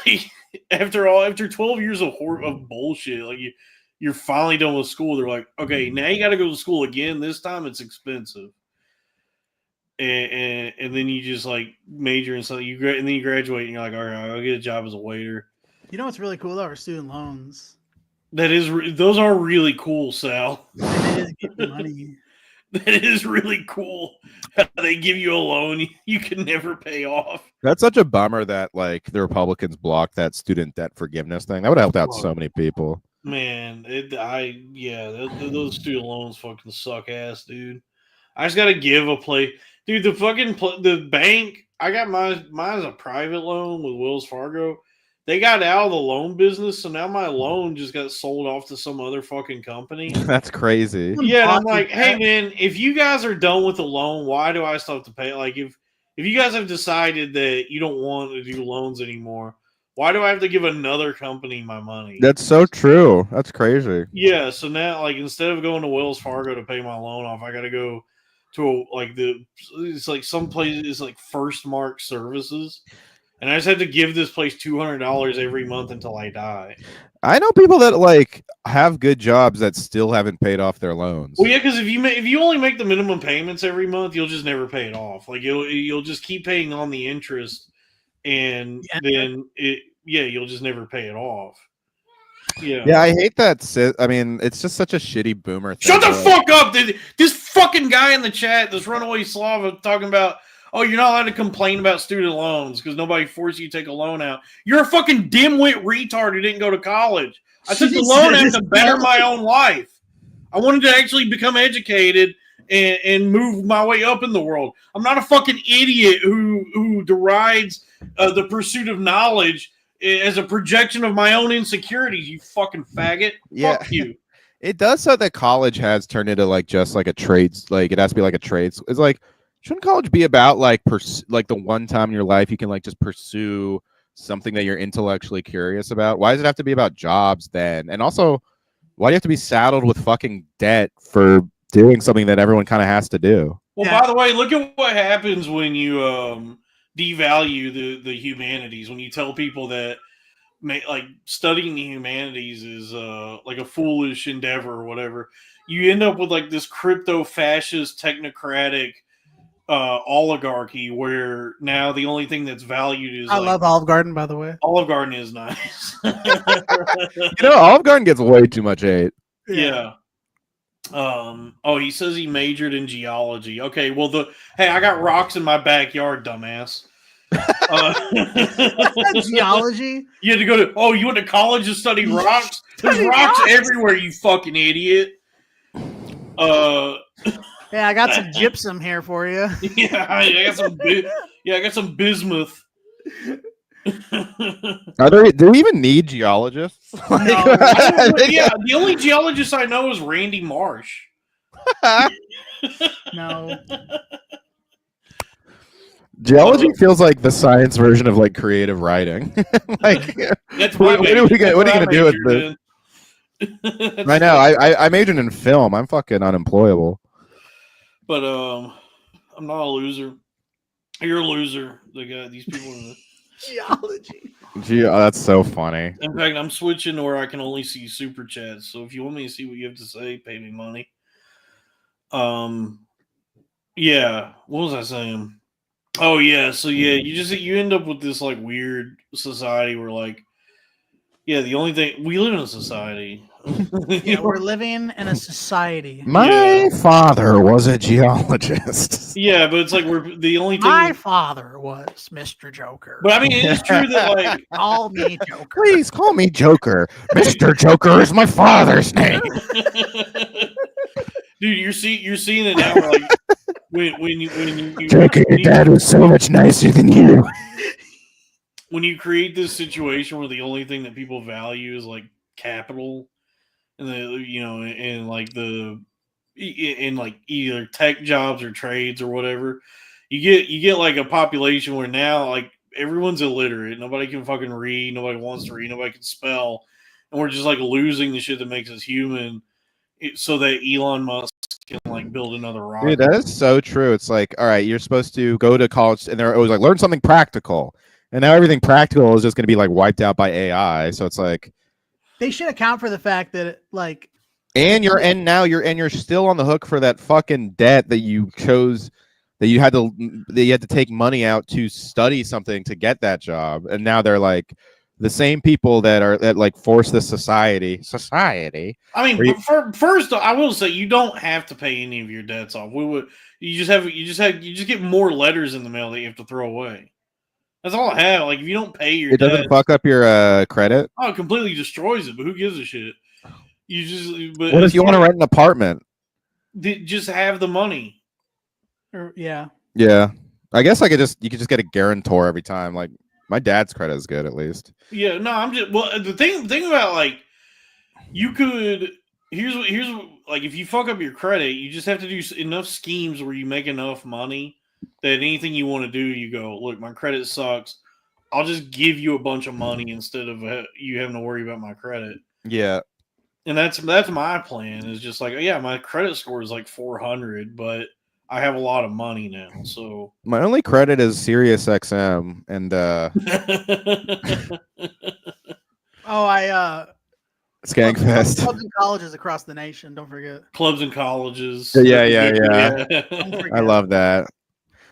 like after 12 years of bullshit, like you're finally done with school. They're like, okay, now you got to go to school again. This time it's expensive. And then you just like major in something. And then you graduate, and you're like, all right, I'll get a job as a waiter. You know what's really cool though? Are student loans. Those are really cool, Sal. It is getting money. That is really cool. They give you a loan you can never pay off. That's such a bummer that like the Republicans blocked that student debt forgiveness thing. That would have helped out so many people. Man, those student loans fucking suck ass, dude. I just gotta give a play, dude. The bank. I got mine as a private loan with Wells Fargo. They got out of the loan business, so now my loan just got sold off to some other fucking company. That's crazy. Yeah, and I'm like, hey man, if you guys are done with the loan, why do I still have to pay? Like, if if you guys have decided that you don't want to do loans anymore, why do I have to give another company my money? That's so true. That's crazy. Yeah, so now like instead of going to Wells Fargo to pay my loan off, I got to go to it's like some place is like First Mark Services, and I just had to give this place $200 every month until I die. I know people that like have good jobs that still haven't paid off their loans. Well, yeah, because if you only make the minimum payments every month, you'll just never pay it off. Like you'll just keep paying on the interest, and then you'll just never pay it off. Yeah, I hate that. I mean, it's just such a shitty boomer thing. Shut the fuck up! This fucking guy in the chat, this runaway Slav, talking about, oh, you're not allowed to complain about student loans because nobody forced you to take a loan out. You're a fucking dimwit retard who didn't go to college. I took the loan out to better my own life. I wanted to actually become educated and move my way up in the world. I'm not a fucking idiot who derides the pursuit of knowledge as a projection of my own insecurities, you fucking faggot. Yeah. Fuck you. It does so that college has turned into like just like a trades, like it has to be like a trades. It's like, shouldn't college be about like like the one time in your life you can like just pursue something that you're intellectually curious about? Why does it have to be about jobs then? And also, why do you have to be saddled with fucking debt for doing something that everyone kind of has to do? Well, by the way, look at what happens when you devalue the humanities. When you tell people that like studying the humanities is like a foolish endeavor or whatever, you end up with like this crypto fascist technocratic oligarchy where now the only thing that's valued is love Olive Garden, by the way. Olive Garden is nice. Olive Garden gets way too much hate. Yeah. He says he majored in geology. Okay, well hey, I got rocks in my backyard, dumbass. Geology? You had to go to you went to college to study rocks? There's rocks everywhere, you fucking idiot. Yeah, I got some gypsum here for you. Yeah, I got some bismuth. Do we even need geologists? No, the only geologist I know is Randy Marsh. No. Geology feels like the science version of like creative writing. Like, what are you gonna do with this? I know. I majored in film. I'm fucking unemployable. But I'm not a loser. You're a loser. These people. Geology. Gee, that's so funny. In fact, I'm switching to where I can only see super chats. So if you want me to see what you have to say, pay me money. Yeah. What was I saying? Oh yeah. So yeah, you end up with this like weird society where like, yeah, the only thing we live in a society. Yeah, we're living in a society. My father was a geologist. Yeah, but it's like we're the only thing. My father was Mr. Joker. But I mean, it is true that like call me Joker. Please call me Joker. Mr. Joker is my father's name. Dude, you're seeing it now. Where, like when you Joker, your dad was so much nicer than you. When you create this situation where the only thing that people value is like capital, and in like either tech jobs or trades or whatever, you get like a population where now like everyone's illiterate. Nobody can fucking read. Nobody wants to read. Nobody can spell, and we're just like losing the shit that makes us human, so that Elon Musk can like build another rocket. Dude, that is so true. It's like, all right, you're supposed to go to college, and they're always like, learn something practical. And now everything practical is just going to be like wiped out by AI. So it's like they should account for the fact that like, and you're still on the hook for that fucking debt that you chose, that you had to take money out to study something to get that job. And now they're like the same people that like force this society. I mean, first I will say you don't have to pay any of your debts off. You just get more letters in the mail that you have to throw away. That's all I have. Like, if you don't pay your debt, doesn't fuck up your credit. Oh, it completely destroys it. But who gives a shit? What if you want to rent an apartment? Just have the money. Yeah. I guess you could just get a guarantor every time. Like my dad's credit is good at least. Yeah. No, the thing about like you could. Here's what like if you fuck up your credit, you just have to do enough schemes where you make enough money that anything you want to do, you go, look, my credit sucks. I'll just give you a bunch of money instead of you having to worry about my credit. Yeah. And that's my plan, is just like, yeah, my credit score is like 400, but I have a lot of money now. So my only credit is Sirius XM, and Skankfest. Clubs and colleges across the nation. Don't forget. Clubs and colleges. Yeah. I love that.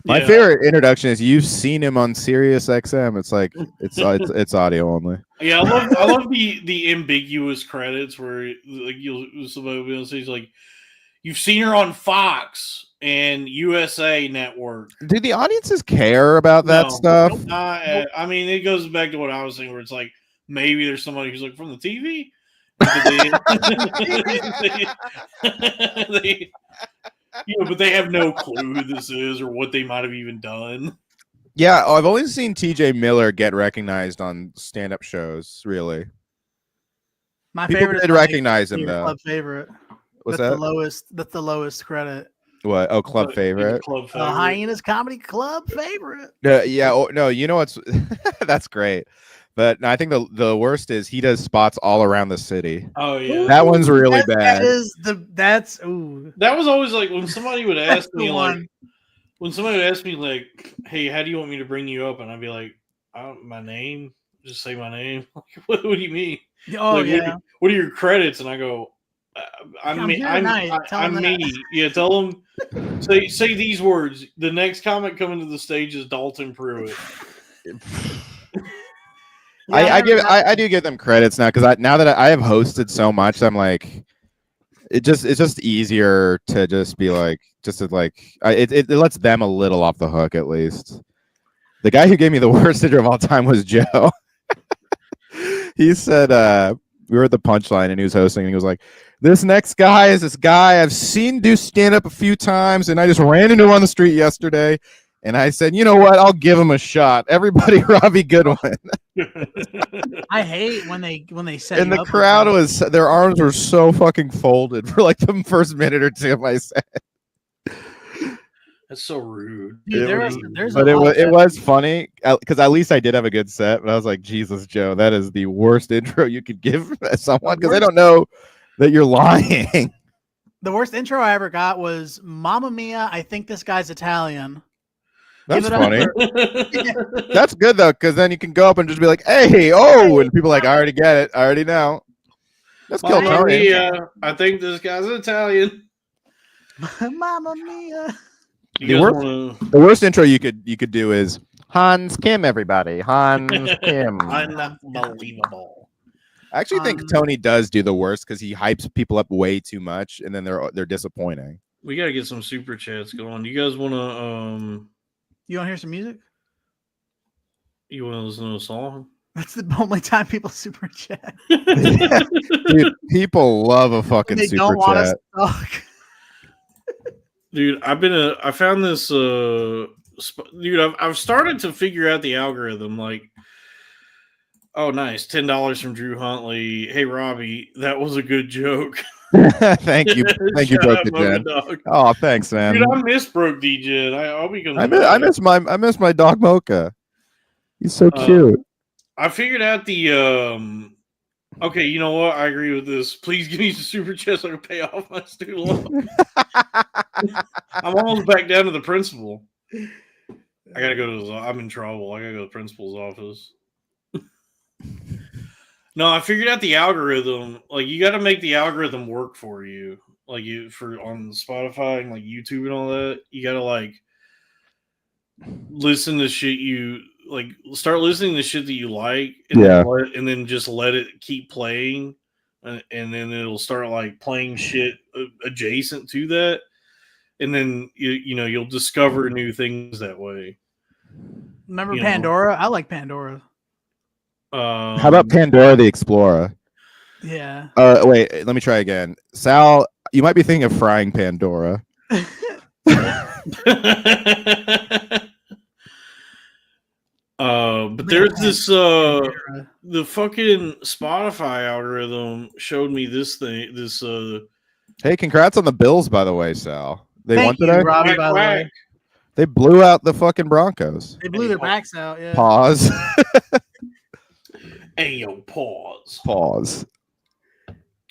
My favorite introduction is you've seen him on Sirius XM. It's like it's audio only. Yeah, I love the ambiguous credits where like somebody will be on stage like, you've seen her on Fox and USA Network. Do the audiences care about that stuff? I mean, it goes back to what I was saying, where it's like maybe there's somebody who's like from the TV. But they have no clue who this is or what they might have even done. Yeah, I've only seen TJ Miller get recognized on stand-up shows. Really, my people favorite did recognize him though. Club favorite. What's that's that? That's the lowest credit. What? Oh, club favorite. Club favorite. Hyenas Comedy Club favorite. Yeah. Oh, no, you know what's? That's great. But I think the worst is he does spots all around the city. Oh yeah, that one's really bad. That was always like when somebody would ask me like, hey, how do you want me to bring you up? And I'd be like, my name. Just say my name. What do you mean? Oh like, yeah. What are your credits? And I go, I'm me. Yeah, tell them. Say these words. The next comic coming to the stage is Dalton Pruitt. I do give them credits now because now that I have hosted so much, I'm like, it's just easier to just be like, it lets them a little off the hook at least. The guy who gave me the worst intro of all time was Joe. He said we were at the Punchline and he was hosting and he was like, this next guy is this guy I've seen do stand up a few times and I just ran into him on the street yesterday. And I said, you know what? I'll give him a shot. Everybody, Robbie Goodwin. I hate when they set. And the crowd their arms were so fucking folded for like the first minute or two of my set. That's so rude. Dude, it was funny because at least I did have a good set. But I was like, Jesus, Joe, that is the worst intro you could give someone because I don't know that you're lying. The worst intro I ever got was Mamma Mia. I think this guy's Italian. That's funny. That's good though, because then you can go up and just be like, "Hey, oh," and people are like, "I already get it. I already know." Let's kill Tony. I think this guy's Italian. Mamma Mia. The worst intro you could do is Hans Kim. Everybody, Hans Kim. Unbelievable. I actually think Tony does do the worst because he hypes people up way too much, and then they're disappointing. We gotta get some super chats going. You guys want to? You want to hear some music? You want to listen to a song? That's the only time people super chat. Dude, people love a fucking super chat. Want us to talk. Dude, I found this. Dude, I've started to figure out the algorithm. Like, oh, nice, $10 from Drew Huntley. Hey, Robbie, that was a good joke. Thank you, Broke the Gen. Oh, thanks, man. Dude, I miss Broke the Gen. I miss my dog Mocha. He's so cute. I figured out the okay, you know what? I agree with this. Please give me some super chats so I can pay off my student loan. I'm almost back down to the principal. I gotta go to I'm in trouble. I gotta go to the principal's office. No, I figured out the algorithm. Like, you got to make the algorithm work for you. Like, on Spotify and like YouTube and all that, you got to like listen to shit start listening to shit that you like, and then just let it keep playing, and then it'll start like playing shit adjacent to that, and then you'll discover new things that way. Remember Pandora? I like Pandora. How about Pandora the Explorer? Yeah. Wait, let me try again. Sal, you might be thinking of Frying Pandora. But there's this the fucking Spotify algorithm showed me this thing. Hey, congrats on the Bills, by the way, Sal. They won today. Robbie, by the way. They blew out the fucking Broncos. They blew their backs out. Yeah. Pause. Hey, yo, pause. Pause.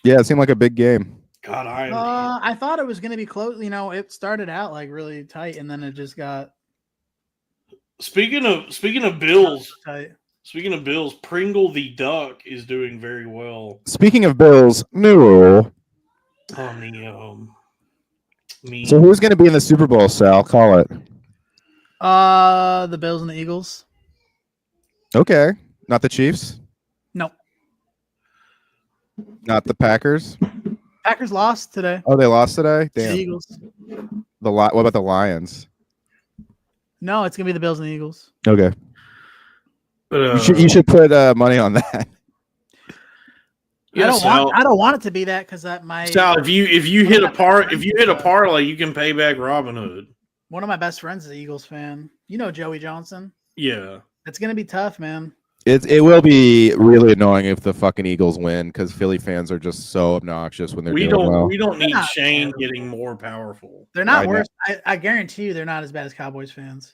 Yeah, it seemed like a big game. God, I thought it was going to be close. You know, it started out like really tight, and then it just got. Speaking of Bills, tight. Speaking of Bills, Pringle the Duck is doing very well. Speaking of Bills, no. On the So who's going to be in the Super Bowl, Sal? Call it. The Bills and the Eagles. Okay. Not the Chiefs? No. Not the Packers? Packers lost today. Oh, they lost today? Damn. The Eagles. What about the Lions? No, it's gonna be the Bills and the Eagles. Okay. You should put money on that. Yeah, I don't want it to be that because that might. Sal, if you hit a parlay, you can pay back Robinhood. One of my best friends is an Eagles fan. You know Joey Johnson. Yeah, it's gonna be tough, man. It will be really annoying if the fucking Eagles win because Philly fans are just so obnoxious when they're doing well. We don't need Shane getting more powerful. They're not worse. I guarantee you, they're not as bad as Cowboys fans.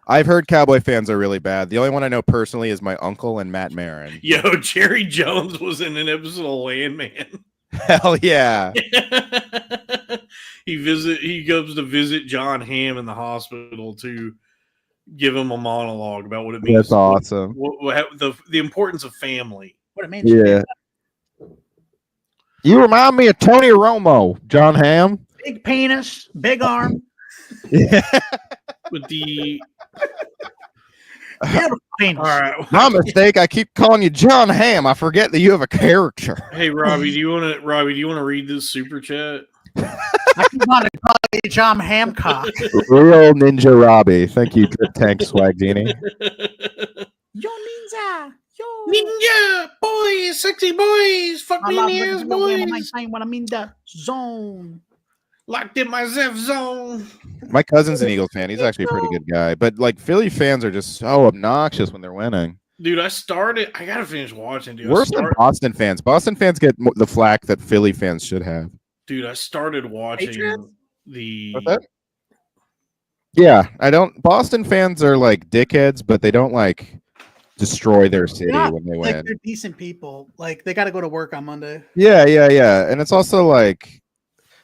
I've heard Cowboy fans are really bad. The only one I know personally is my uncle and Matt Marin. Yo, Jerry Jones was in an episode of Landman. Hell yeah. He goes to visit John Hamm in the hospital to give him a monologue about what it means. That's awesome. The importance of family. What it means. Yeah. You remind me of Tony Romo, John Hamm. Big penis, big arm. Yeah. With the penis. All right. My mistake. I keep calling you John Hamm. I forget that you have a character. Hey, Robbie, do you want to read this super chat? I keep wanting to call you John Hamcock. Real Ninja Robbie. Thank you, Drip Tank Swag Genie. Yo, Ninja. Yo. Ninja. Boys. Sexy boys. Fuck me in the ass, boys. When I'm in the zone. Locked in my Zeph zone. My cousin's an Eagles fan. He's actually a pretty good guy. But, like, Philly fans are just so obnoxious when they're winning. Dude, I got to finish watching, dude. Worse than Boston fans. Boston fans get the flack that Philly fans should have. Dude, I started watching What's that? Yeah, Boston fans are like dickheads, but they don't like destroy their city when they win. They're decent people. Like they got to go to work on Monday. Yeah. And it's also like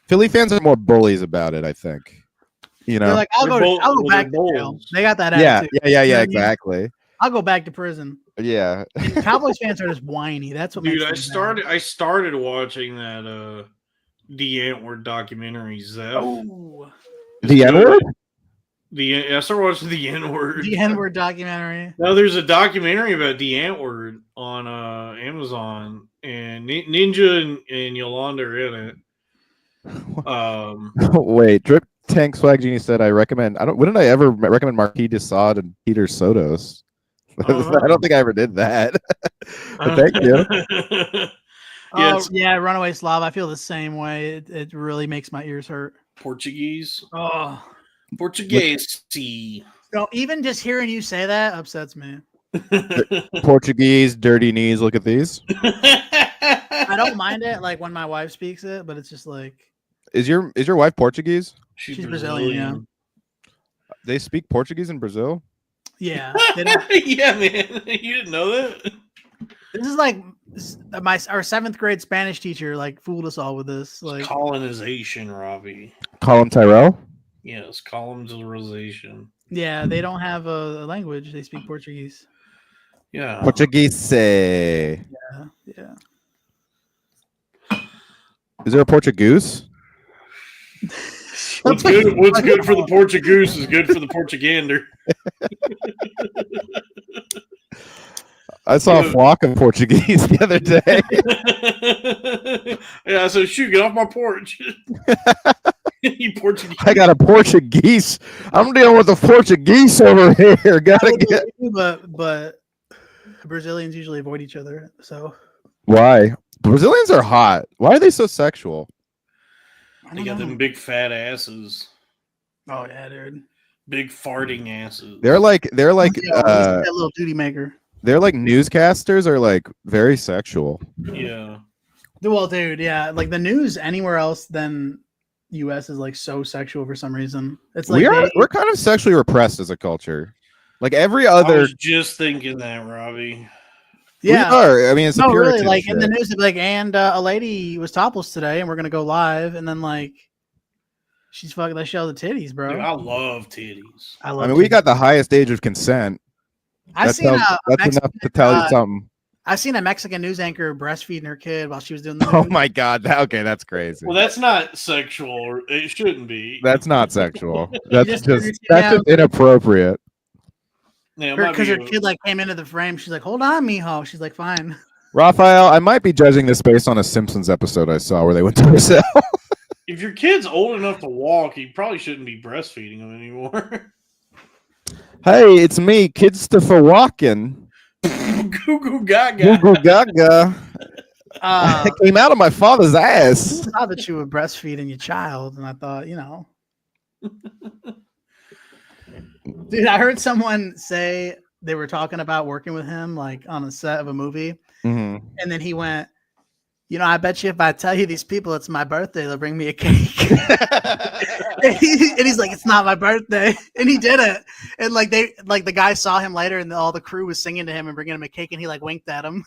Philly fans are more bullies about it, I think. You know, they're like, I'll go back to jail. They got that attitude. Yeah, exactly. I'll go back to prison. Yeah. Cowboys fans are just whiny. That's what. Dude, I started watching that the N-word documentary. Oh, the N-word. I started watching the N-word. The N-word documentary. No, there's a documentary about the N-word on Amazon, and Ninja and Yolanda are in it. Wait, Drip Tank Swag Genie said I recommend. Wouldn't I ever recommend Marquis de Sade and Peter Sotos? I don't think I ever did that. But thank you. Yes. Yeah, Runaway Slav. I feel the same way. It really makes my ears hurt. Portuguese. Oh, Portuguese. So even just hearing you say that upsets me. Portuguese, dirty knees. Look at these. I don't mind it, like when my wife speaks it, but it's just like. Is your wife Portuguese? She's Brazilian. Yeah. They speak Portuguese in Brazil. Yeah. Yeah, man. You didn't know that. This is like our 7th grade Spanish teacher like fooled us all with this. Like colonization, Robbie. Call him Tyrell? Yes, colonization. Yeah, they don't have a language. They speak Portuguese. Yeah. Portuguese. Yeah. Is there a Portugoose? What's good for the Portugoose is good for the Portugander. I saw a flock of Portuguese the other day. Yeah, so shoot, get off my porch. You Portuguese. I got a Portuguese. I'm dealing with a Portuguese over here. But Brazilians usually avoid each other. So why? Brazilians are hot. Why are they so sexual? They got them big fat asses. Oh yeah, dude. Big farting asses. They're like that little duty maker. They're like newscasters are like very sexual. Yeah. Well, dude, yeah, like the news anywhere else than U.S. is like so sexual for some reason. It's like we're kind of sexually repressed as a culture. Like every other. I was just thinking that, Robbie. Yeah, we are. I mean, it's really like shit. In the news, it'd be like, and a lady was topless today, and we're gonna go live, and then like she's fucking. Let's show the titties, bro. Dude, I love titties. I mean, we got the highest age of consent. That's enough to tell you something. I seen a Mexican news anchor breastfeeding her kid while she was doing the news. Oh my god! Okay, that's crazy. Well, that's not sexual. It shouldn't be. That's not sexual. That's just inappropriate. Because her kid like came into the frame. She's like, "Hold on, mijo." She's like, "Fine." Raphael, I might be judging this based on a Simpsons episode I saw where they went to a cell. If your kid's old enough to walk, you probably shouldn't be breastfeeding them anymore. Hey, it's me, Kidstopher Walken. Goo goo gaga. Goo goo gaga. It came out of my father's ass. I saw that you were breastfeeding your child, and I thought, you know. Dude, I heard someone say they were talking about working with him like on a set of a movie. And then he went, you know, I bet you if I tell you these people it's my birthday, they'll bring me a cake. and he's like, it's not my birthday. And he did it. And like the guy saw him later and all the crew was singing to him and bringing him a cake and he like winked at him.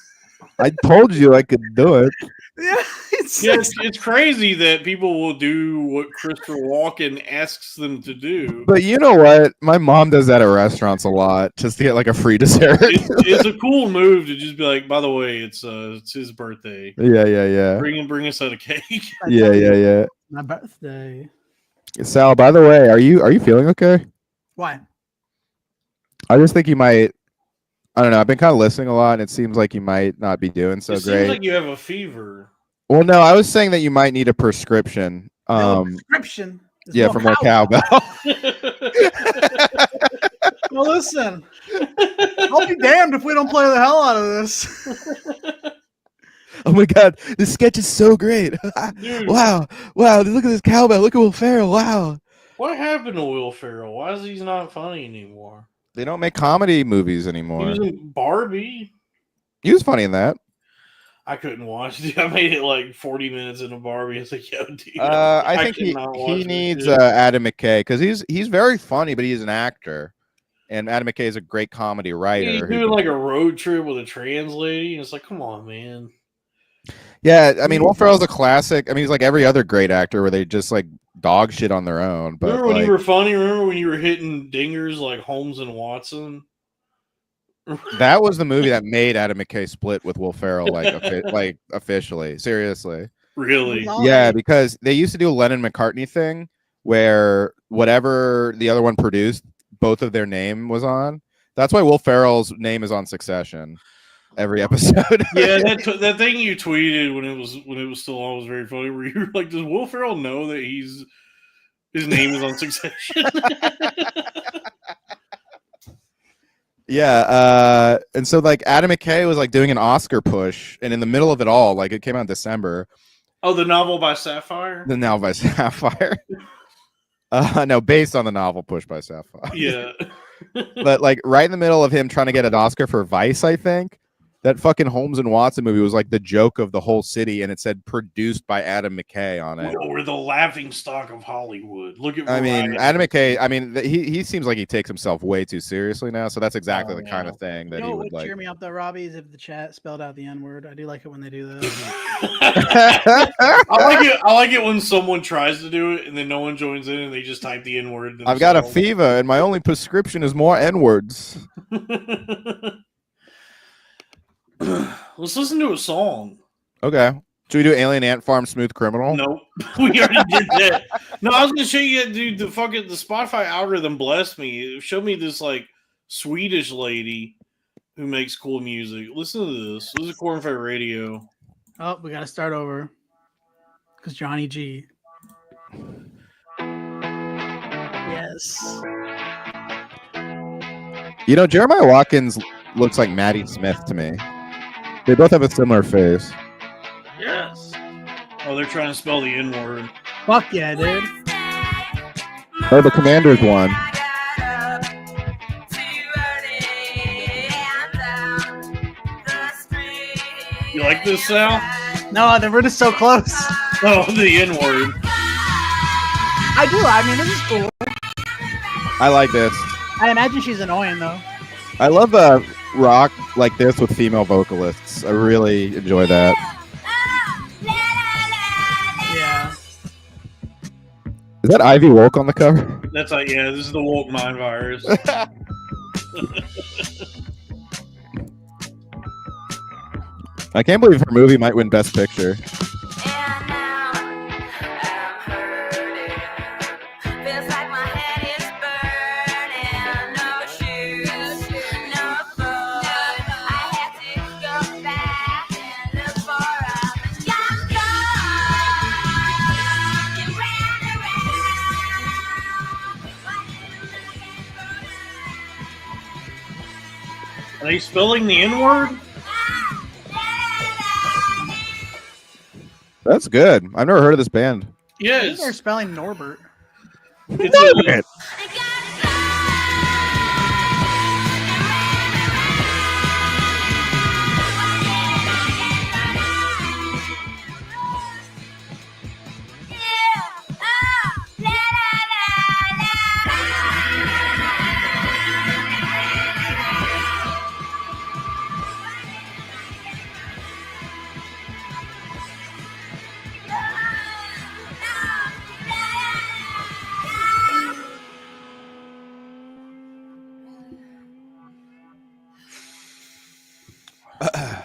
I told you I could do it. Yeah, it's crazy that people will do what Christopher Walken asks them to do. But you know what? My mom does that at restaurants a lot, just to get like a free dessert. It's a cool move to just be like, by the way, it's his birthday. Yeah. Bring us out a cake. Yeah. My birthday. Sal, by the way, are you feeling okay? Why? I just think you might. I don't know. I've been kind of listening a lot, and it seems like you might not be doing so great. It seems like you have a fever. Well, no, I was saying that you might need a prescription. Prescription? Yeah, for more cowbell. Well, listen. I'll be damned if we don't play the hell out of this. Oh my god, this sketch is so great. Wow, look at this cowbell. Look at Will Ferrell. Wow. What happened to Will Ferrell? Why is he not funny anymore? They don't make comedy movies anymore. He was in Barbie. He was funny in that. I couldn't watch it. I made it like 40 minutes into Barbie. It's like, yo, dude. I think he needs Adam McKay because he's very funny, but he's an actor. And Adam McKay is a great comedy writer. He's doing like a road trip with a trans lady. And it's like, come on, man. Yeah, I mean, Will Ferrell's a classic. I mean, he's like every other great actor where they just like dog shit on their own. But remember when you were funny? Remember when you were hitting dingers like Holmes and Watson? That was the movie that made Adam McKay split with Will Ferrell, like officially. Seriously. Really? Yeah, because they used to do a Lennon McCartney thing where whatever the other one produced, both of their name was on. That's why Will Ferrell's name is on Succession. Every episode. Yeah, that thing you tweeted when it was still on was very funny. Where you were like, "Does Will Ferrell know that his name is on Succession?" Yeah, and so like Adam McKay was like doing an Oscar push, and in the middle of it all, like it came out in December. Oh, the novel by Sapphire. The novel by Sapphire. No, based on the novel Push by Sapphire. Yeah. But like right in the middle of him trying to get an Oscar for Vice, I think. That fucking Holmes and Watson movie was like the joke of the whole city, and it said produced by Adam McKay on it. We're the laughing stock of Hollywood. Look at. I mean, Adam McKay. I mean, he seems like he takes himself way too seriously now. So that's exactly the kind of thing that he would like. Cheer me up though, Robbie, is if the chat spelled out the N-word. I do like it when they do that. I like it when someone tries to do it and then no one joins in and they just type the N-word. I've got a fever, and my only prescription is more N-words. Let's listen to a song. Okay. Should we do Alien Ant Farm Smooth Criminal? Nope. We already did that. No, I was gonna show you, dude, the Spotify algorithm blessed me. It showed me this like Swedish lady who makes cool music. Listen to this. This is Cornfed Radio. Oh, we gotta start over. Because Johnny G. Yes. You know, Jeremiah Watkins looks like Maddie Smith to me. They both have a similar face. Yes. Oh, they're trying to spell the N-word. Fuck yeah, dude. Oh, the Commanders won. You like this, Sal? No, we're just so close. Oh, the N-word. I do. I mean, this is cool. I like this. I imagine she's annoying though. I love rock like this with female vocalists. I really enjoy that. Yeah. Is that Ivy Wolk on the cover? That's like, yeah, this is the woke mind virus. I can't believe her movie might win Best Picture. Are they spelling the N-word? That's good. I've never heard of this band. Yes. I think they're spelling Norbert. It's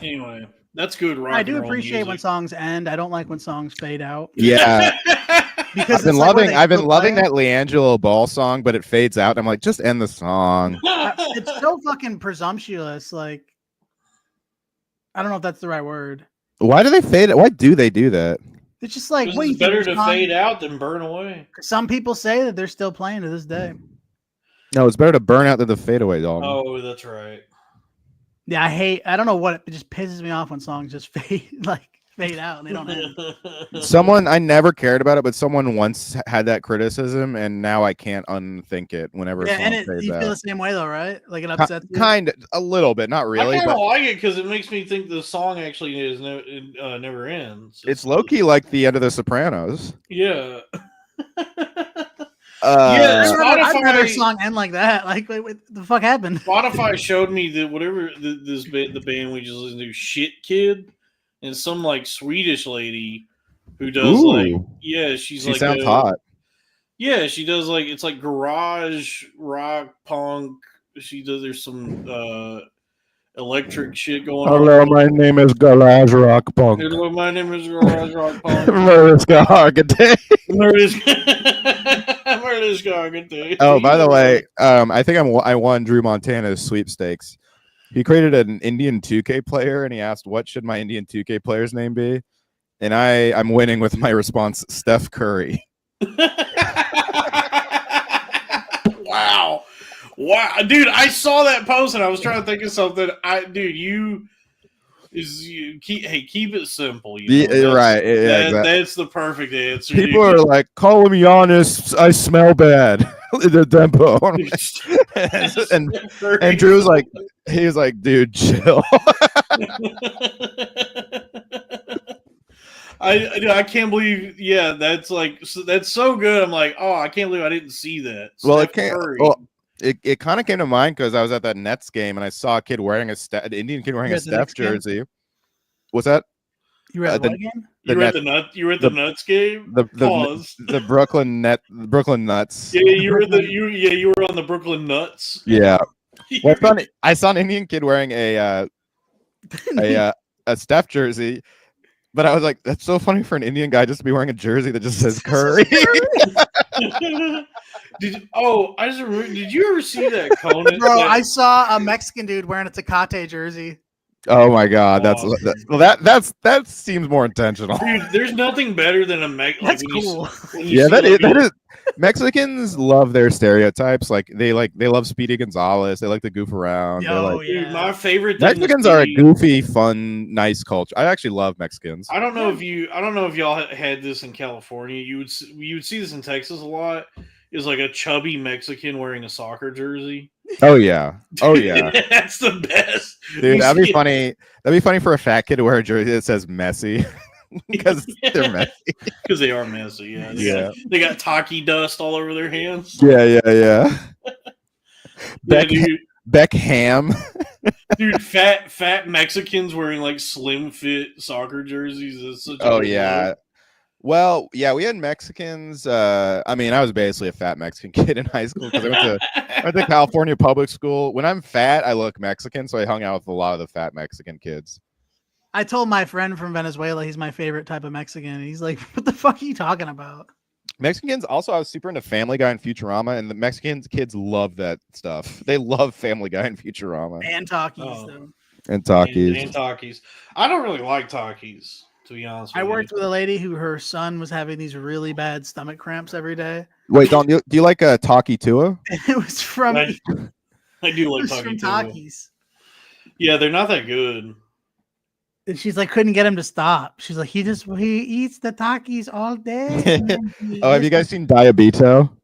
anyway, that's good rock. I do and roll appreciate when music. songs end. I don't like when songs fade out. Yeah. Because I've been it's like when loving they I've been still loving play it. that Leangelo Ball song, but it fades out. I'm like, just end the song. It's so fucking presumptuous. Like, I don't know if that's the right word. Why do they fade it? Why do they do that? It's just like, Because what do you it's think better your to song- fade out than burn away. Some people say that they're still playing to this day. No, it's better to burn out than the fade away, dog. Oh, that's right. Yeah, I don't know what, it just pisses me off when songs just fade out and they don't end. Someone I never cared about it, but someone once had that criticism, and now I can't unthink it whenever Yeah, a song and fades you out. feel the same way though, right? Like it upsets you. Kind of, a little bit, not really, I kind but of like it because it makes me think the song actually is never ends. it's low key like the end of The Sopranos. Yeah. Yeah, I'd rather a Spotify- song end like that. Like, what the fuck happened? Spotify showed me that whatever the band we just listened to, Shit Kid, and some like Swedish lady who does like, yeah, she like sounds hot. Yeah, she does like, it's like garage rock punk. There's some electric shit going on. Hello, my name is Garage Rock Punk. Hello, my name is Garage Rock Punk. Mariska Hargitay. Oh, by the way, I think I won Drew Montana's sweepstakes. He created an Indian 2K player, and he asked, "What should my Indian 2K player's name be?" And I'm winning with my response, Steph Curry. Wow, dude! I saw that post, and I was trying to think of something. Keep it simple. Right? Yeah, exactly. That's the perfect answer. People are like, "Call him Giannis. I smell bad." The tempo. and Drew's like, he was like, "Dude, chill." I can't believe. Yeah, that's so good. I'm like, oh, I can't believe I didn't see that. Well, Steph Curry. it kind of came to mind because I was at that Nets game and I saw a kid wearing an Indian kid wearing a Steph jersey. What's that? You were at what game? You were at the Nuts game. The Brooklyn Nuts. Yeah, you were on the Brooklyn Nuts. Yeah. Well, I saw an Indian kid wearing a Steph jersey, but I was like, that's so funny for an Indian guy just to be wearing a jersey that just says Curry. I just remember. Did you ever see that, Conan? Bro, I saw a Mexican dude wearing a Tecate jersey. Oh my God, that seems more intentional. Dude, there's nothing better than a That's cool. That is. Mexicans love their stereotypes. Like they love Speedy Gonzalez. They like to goof around. Dude, my favorite thing Mexicans are a goofy, fun, nice culture. I actually love Mexicans. I don't know if y'all had this in California. You would see this in Texas a lot. Is like a chubby Mexican wearing a soccer jersey. Oh yeah. That's the best. Dude, that'd be funny. That'd be funny for a fat kid to wear a jersey that says Messi. because they're messy. Because they are messy. Yeah. They got taki dust all over their hands. Yeah. Beckham. Dude, fat Mexicans wearing like slim fit soccer jerseys. Is such a yeah. Well, yeah, we had Mexicans. I mean, I was basically a fat Mexican kid in high school because I went to California public school. When I'm fat, I look Mexican, so I hung out with a lot of the fat Mexican kids. I told my friend from Venezuela he's my favorite type of Mexican. And he's like, what the fuck are you talking about? Mexicans, also, I was super into Family Guy and Futurama, and the Mexican kids love that stuff. They love Family Guy and Futurama. And Takis, though. And Takis. And Takis. I don't really like Takis, to be honest with you. I worked with a lady who her son was having these really bad stomach cramps every day. Wait, do you like a Taki Tua? It was from... I do like Takis. Yeah, they're not that good. And she's like, couldn't get him to stop. She's like, he eats the Takis all day. Have you guys seen Diabito?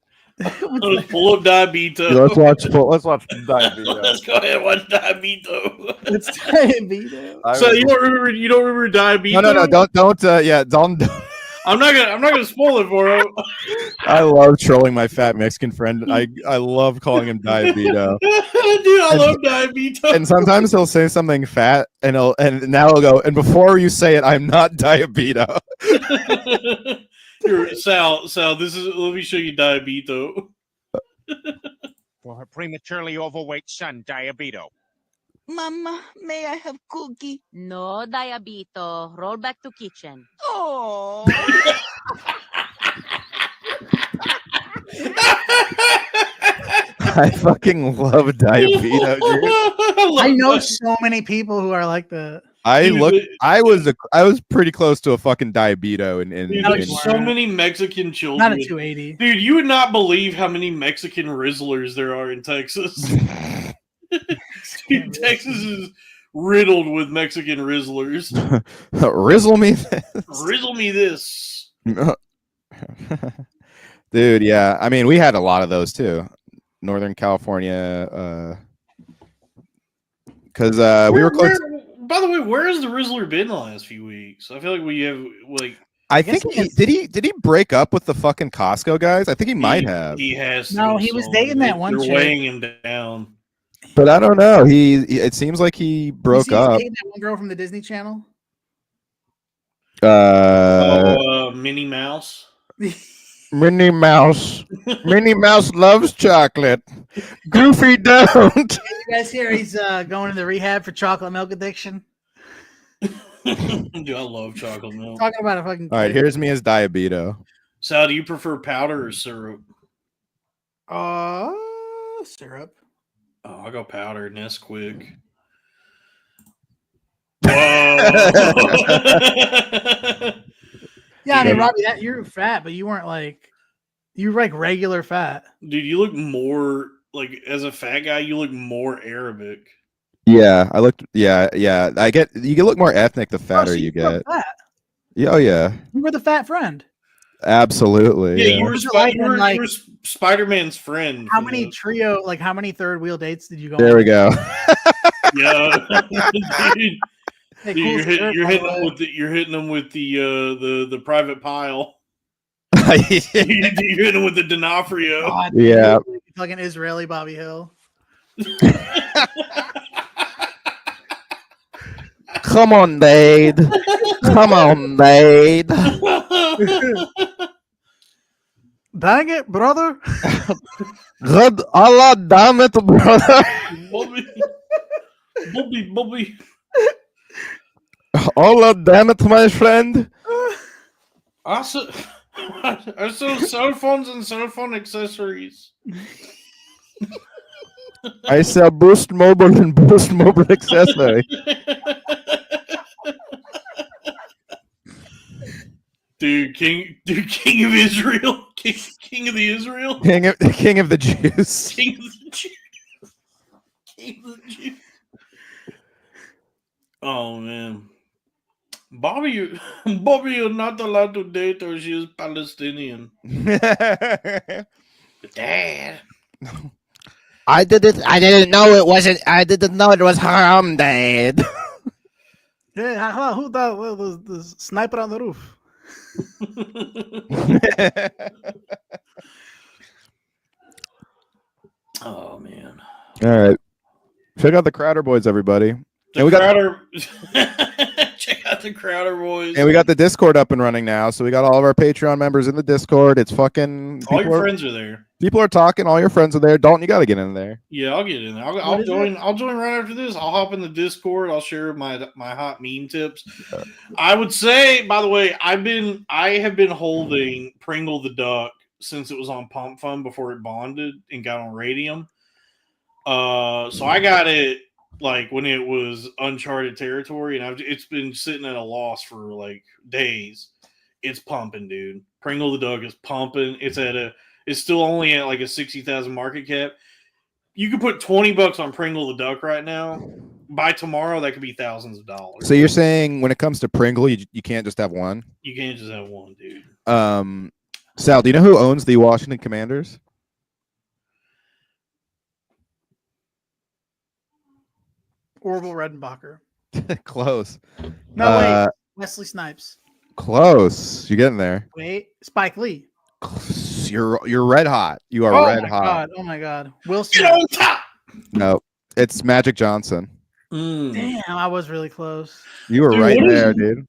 Pull up Diabito. Let's watch Diabito. Let's go ahead and watch Diabito. It's Diabito. So you don't remember Diabito? No, don't. I'm not gonna spoil it for him. I love trolling my fat Mexican friend. I love calling him Diabito. Dude, I love Diabito. And sometimes he'll say something fat, and now he'll go, and before you say it, I'm not Diabito. Here, Sal, let me show you Diabito. For her prematurely overweight son, Diabito. Mama, may I have cookie? No, Diabito. Roll back to kitchen. Oh. I fucking love Diabito, dude. I know so many people who are like that. I was pretty close to a fucking Diabito in so many Mexican children. Not a 280. Dude, you would not believe how many Mexican Rizzlers there are in Texas. Dude, Texas is riddled with Mexican Rizzlers. Rizzle me this. Rizzle me this. Dude, yeah. I mean, we had a lot of those too. Northern California. Because we were close. By the way, where has the Rizzler been the last few weeks? I feel like we have like. I think did he break up with the fucking Costco guys? I think he might have. He has. No, he was dating that one chick. They're weighing him down. But I don't know. It seems like he broke up. Dating that one girl from the Disney Channel. Minnie Mouse. Minnie Mouse. Minnie Mouse loves chocolate. Goofy don't. You guys hear he's going to the rehab for chocolate milk addiction? Dude, I love chocolate milk. Talking about a fucking. All right, here's me as Diabito. Sal, do you prefer powder or syrup? Syrup. Oh, I'll go powder. Nesquik. Whoa. Yeah, I mean, Robbie, you're fat, but you weren't like, you were like regular fat. Dude, you look more like, as a fat guy, you look more Arabic. Yeah, I looked. Yeah. You look more ethnic the fatter you get. Fat. Yeah, oh yeah. You were the fat friend. Absolutely. Yeah, you were Spider-Man's friend. How many how many third wheel dates did you go There on? we go. Yeah. Dude. Hey, Dude, cool you're hitting them with the private pile. You're hitting them with the D'Onofrio. God, yeah, like an Israeli Bobby Hill. Come on, Dade. Come on, Dade. Dang it, brother. Good Allah damn it, brother. Bobby. Allah damn it, my friend. I sell cell phones and cell phone accessories. I sell Boost Mobile and Boost Mobile accessory. Dude, King of Israel, King of the Israel, King of the Jews. King of the Jews. King of the Jews. Oh man, Bobby, you're not allowed to date her. She is Palestinian. Dad. I didn't know it was haram, Dad. Hey, who the sniper on the roof? Oh man! All right, check out the Crowder Boys, everybody. The Crowder. Check out the Crowder Boys. And we got the Discord up and running now, so we got all of our Patreon members in the Discord. It's fucking all your friends are there. People are talking. All your friends are there. Dalton, you got to get in there. Yeah, I'll get in there. I'll join. I'll join right after this. I'll hop in the Discord. I'll share my hot meme tips. I would say, by the way, I have been holding Pringle the Duck since it was on Pump Fun before it bonded and got on Radium. So I got it like when it was uncharted territory, and it's been sitting at a loss for like days. It's pumping, dude. Pringle the Duck is pumping. It's still only at like a 60,000 market cap. You could put $20 on Pringle the Duck right now. By tomorrow, that could be thousands of dollars. So you're saying when it comes to Pringle, you can't just have one? You can't just have one, dude. Sal, do you know who owns the Washington Commanders? Orville Redenbacher. Close. No, wait. Wesley Snipes. Close. You're getting there. Wait. Spike Lee. You're red hot. You are red hot. God. Oh my God. Will Smith. Get on top. No, it's Magic Johnson. Damn, I was really close. You were right there, dude.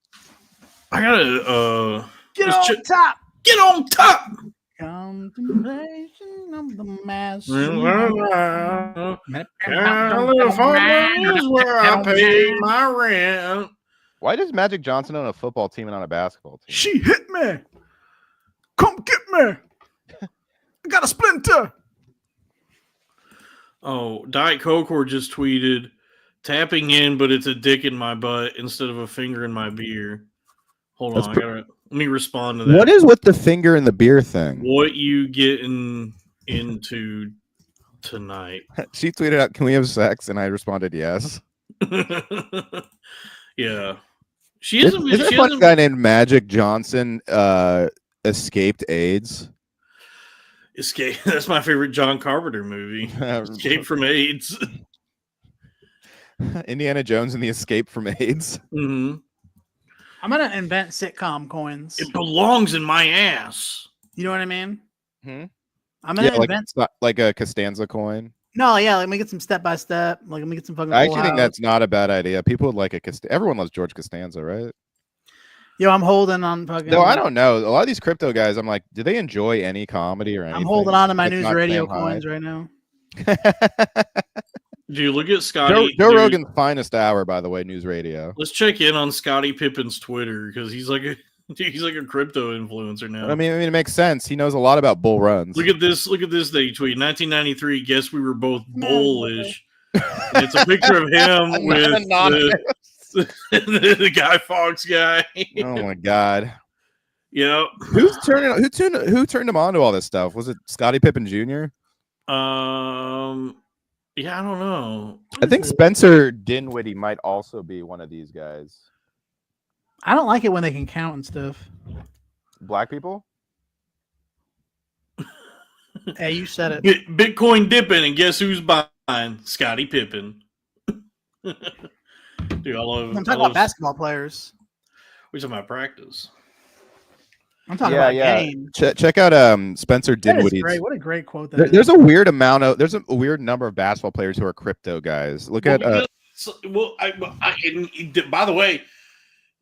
I gotta get on top. Get on top. Contemplation of the mass. California is where I pay my rent. Why does Magic Johnson own a football team and not a basketball team? She hit me. Come get me. I got a splinter. Oh, Diet Coke just tweeted, tapping in, but it's a dick in my butt instead of a finger in my beer. Hold on, let me respond to that. What is with the finger in the beer thing? What you getting into tonight? She tweeted out, "Can we have sex?" And I responded, "Yes." Yeah, Isn't a funny guy named Magic Johnson escaped AIDS? Escape. That's my favorite John Carpenter movie. Escape from AIDS. Indiana Jones and the Escape from AIDS. Mm-hmm. I'm gonna invent sitcom coins. It belongs in my ass. You know what I mean? Hmm? I'm gonna invent like a Costanza coin. No, yeah, let me get some step by step. Like, let me get some fucking. I actually think that's not a bad idea. People would like everyone loves George Costanza, right? Yo, I'm holding on fucking. No, I don't know. A lot of these crypto guys, I'm like, do they enjoy any comedy or anything? I'm holding on to my news radio coins right now. Dude, look at Scotty. Joe Rogan's finest hour, by the way, news radio. Let's check in on Scottie Pippen's Twitter because he's like a crypto influencer now. I mean, it makes sense. He knows a lot about bull runs. Look at this that he tweeted. 1993. Guess we were both bullish. And it's a picture of him with the Guy Fawkes guy. Oh my God. Yep. Who turned him on to all this stuff? Was it Scottie Pippen Jr.? Yeah, I don't know. I think Spencer Dinwiddie might also be one of these guys. I don't like it when they can count and stuff. Black people? Hey, you said it. Bitcoin dipping, and guess who's buying? Scottie Pippen. Dude, I'm talking about basketball players. We're talking about practice. I'm talking about game. Check out Spencer Dinwiddie. What a great quote there's a weird weird number of basketball players who are crypto guys. Look at by the way,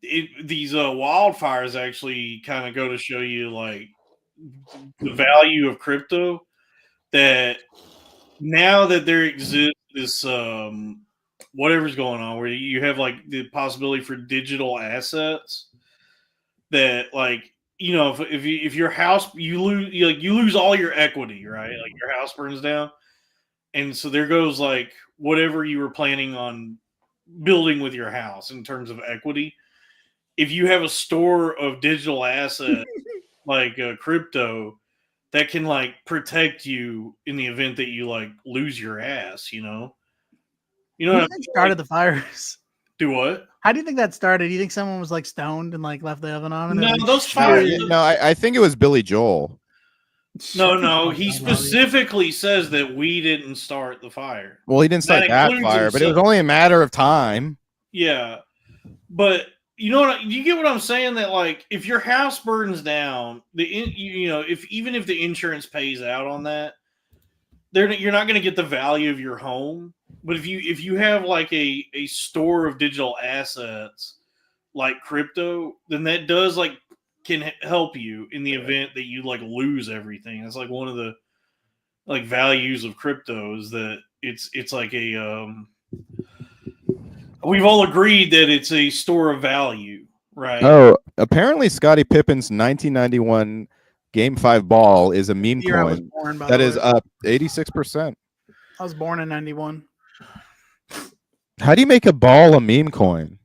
these wildfires actually kind of go to show you like the value of crypto, that now that there exists this whatever's going on where you have like the possibility for digital assets that, like, you know, if your house, you lose all your equity, right? Like your house burns down, and so there goes like whatever you were planning on building with your house in terms of equity. If you have a store of digital assets like crypto, that can like protect you in the event that you like lose your ass, you know. What I mean? Started the fires. Do what? How do you think that started? Do you think someone was like stoned and like left the oven on? And no, like, those fires. No, I think it was Billy Joel. No. He specifically says that we didn't start the fire. Well, he didn't start that fire, but it was only a matter of time. Yeah, But you know what? You get what I'm saying? That like, if your house burns down, even if the insurance pays out on that, you're not going to get the value of your home. But if you have like a store of digital assets like crypto, then that does like can help you in the event that you like lose everything. It's like one of the like values of crypto is that it's like a we've all agreed that it's a store of value, right? Oh, apparently Scottie Pippen's 1991 Game 5 ball is a meme coin that is up 86%. I was born in 91. How do you make a ball a meme coin?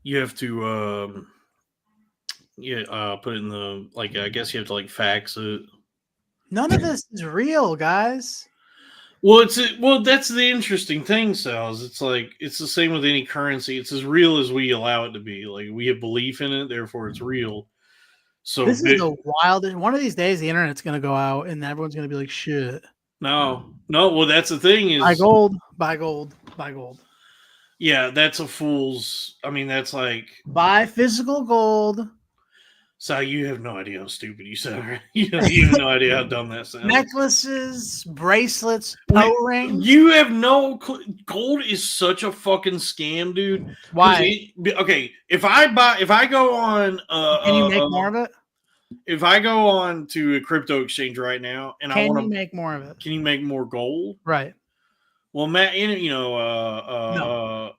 You have to put it in the like I guess you have to like fax it. None of this is real, guys. Well, that's the interesting thing, Sal. It's like it's the same with any currency. It's as real as we allow it to be. Like we have belief in it, therefore it's real. So this is the wildest. One of these days, the internet's going to go out, and everyone's going to be like, "Shit." No. Well, that's the thing is buy gold, buy gold, buy gold. Yeah, that's a fool's. I mean, that's like buy physical gold. So you have no idea how stupid you sound. Right? You have no idea how dumb that sounds. Necklaces, bracelets, toe rings. You have no. Gold is such a fucking scam, dude. Why? Okay, if I go on, can you make more of it? If I go on to a crypto exchange right now and I want to make more of it, can you make more gold? Right. Well, matter,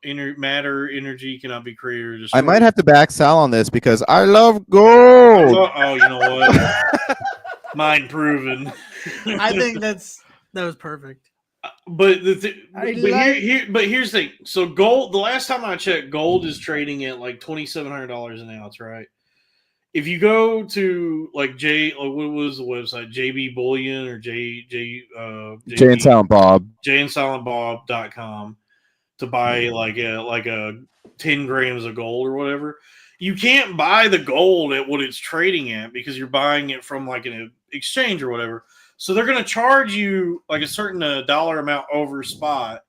energy cannot be created or destroyed. I might have to back Sal on this because I love gold. Oh, you know what? Mind proven. I think that was perfect. But here's the thing. So gold. The last time I checked, gold is trading at like $2,700 an ounce, right? If you go to like what was the website? JB Bullion or Jay and Silent Bob. JayandSilentBob.com to buy like a 10 grams of gold or whatever. You can't buy the gold at what it's trading at because you're buying it from like an exchange or whatever. So they're going to charge you like a certain dollar amount over spot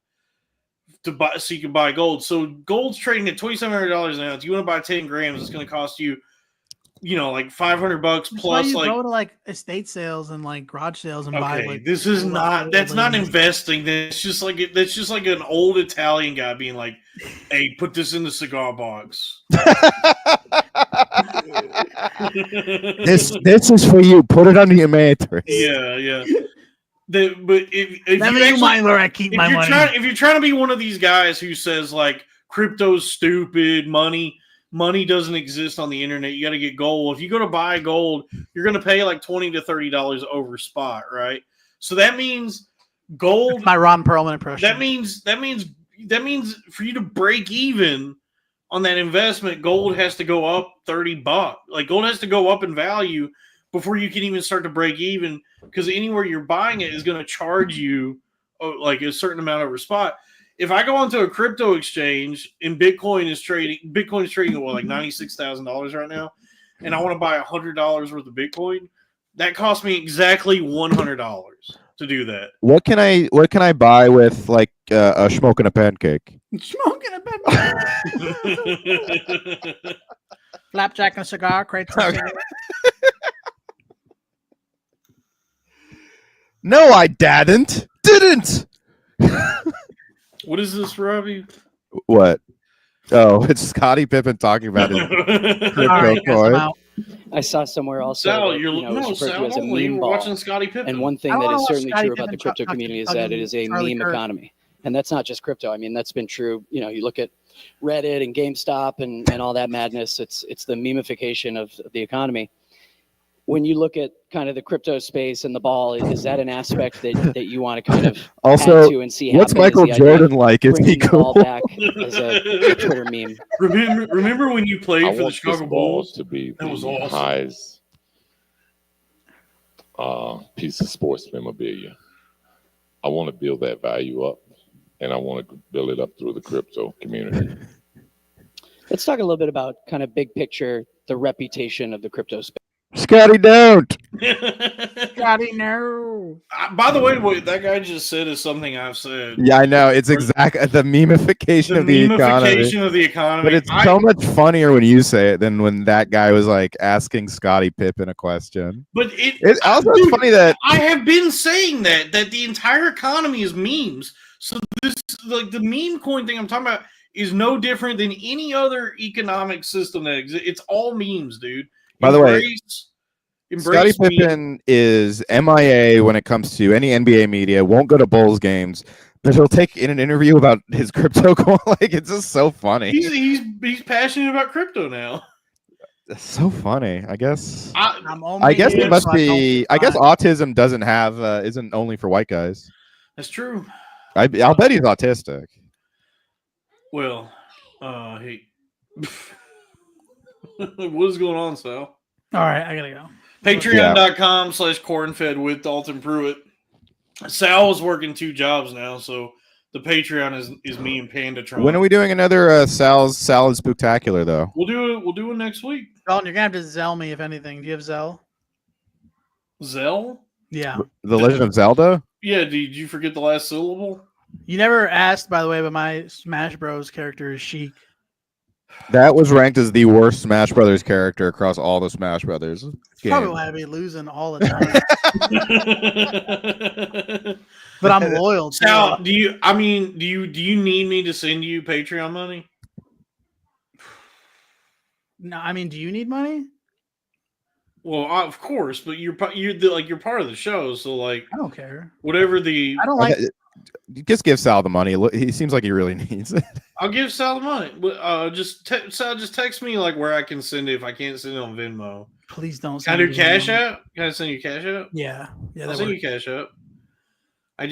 to buy so you can buy gold. So gold's trading at $2,700 an ounce. You want to buy 10 grams, it's going to cost you like $500 plus. Why you go to like estate sales and like garage sales and buy like. This is not. That's not investing. That's just like an old Italian guy being like, "Hey, put this in the cigar box." This is for you. Put it under your mattress. Yeah. But if you're trying to be one of these guys who says like crypto's stupid, money doesn't exist on the internet. You got to get gold. If you go to buy gold, you're going to pay like $20 to $30 over spot, right? So that means gold. That's my Ron Perlman impression. That means for you to break even on that investment, gold has to go up $30. Like gold has to go up in value before you can even start to break even, because anywhere you're buying it is going to charge you like a certain amount over spot. If I go onto a crypto exchange and Bitcoin is trading at what, like $96,000 right now, and I want to buy $100 worth of Bitcoin, that costs me exactly $100 to do that. What can I buy with like a smoking a pancake? Smoking a pancake. Flapjack and a cigar, crates. No, I didn't. What is this, Robbie? What? Oh, it's Scottie Pippen talking about his crypto coin. I saw somewhere also Sal, that, it's referred to as a meme ball. Watching Scottie Pippen. And one thing that is certainly true about the crypto community is that it is a meme economy. And that's not just crypto. I mean, that's been true. You look at Reddit and GameStop and all that madness. It's the memification of the economy. When you look at kind of the crypto space and the ball, is that an aspect that you want to kind of also add to and see? What's Michael Jordan like? Is he cool? Back as a Twitter meme. Remember when you played for the Chicago Bulls? To be that was awesome. Highest piece of sports memorabilia. I want to build that value up, and I want to build it up through the crypto community. Let's talk a little bit about kind of big picture, the reputation of the crypto space. Scotty, don't. Scotty, no. By the way, what that guy just said is something I've said. Yeah, I know. It's exactly the memification of the economy. Of the economy. But it's so much funnier when you say it than when that guy was like asking Scottie Pippen a question. But it's also funny that I have been saying that the entire economy is memes. So this, like the meme coin thing I'm talking about, is no different than any other economic system that exists. It's all memes, dude. By the way, Scottie Pippen is MIA when it comes to any NBA media, won't go to Bulls games, but he'll take in an interview about his crypto coin. Like, it's just so funny. He's passionate about crypto now. It's so funny. I guess I guess it must be. I guess autism doesn't have isn't only for white guys. That's true. I'll bet he's autistic. Well, hey, what is going on, Sal? All right, I gotta go. Patreon.com/cornfed with Dalton Pruitt. Sal is working 2 jobs now, so the Patreon is me and Pandatron. When are we doing another Sal's Salad Spooktacular though? We'll do it next week. Dalton, you're gonna have to Zell me if anything. Do you have Zell? Zell? Yeah. The Legend of Zelda? Yeah, did you forget the last syllable? You never asked, by the way, but my Smash Bros character is Sheik. That was ranked as the worst Smash Brothers character across all the Smash Brothers games. Probably why I be losing all the time. But I'm loyal. Sal, do you need me to send you Patreon money? No, I mean, do you need money? Well, of course, but you're part of the show, so like I don't care. Whatever the I don't like. Just give Sal the money. He seems like he really needs it. I'll give Sal the money. Sal, just text me like where I can send it if I can't send it on Venmo. Please don't. Can I do Cash App? Can I send you Cash App? Yeah. I'll send you Cash App. I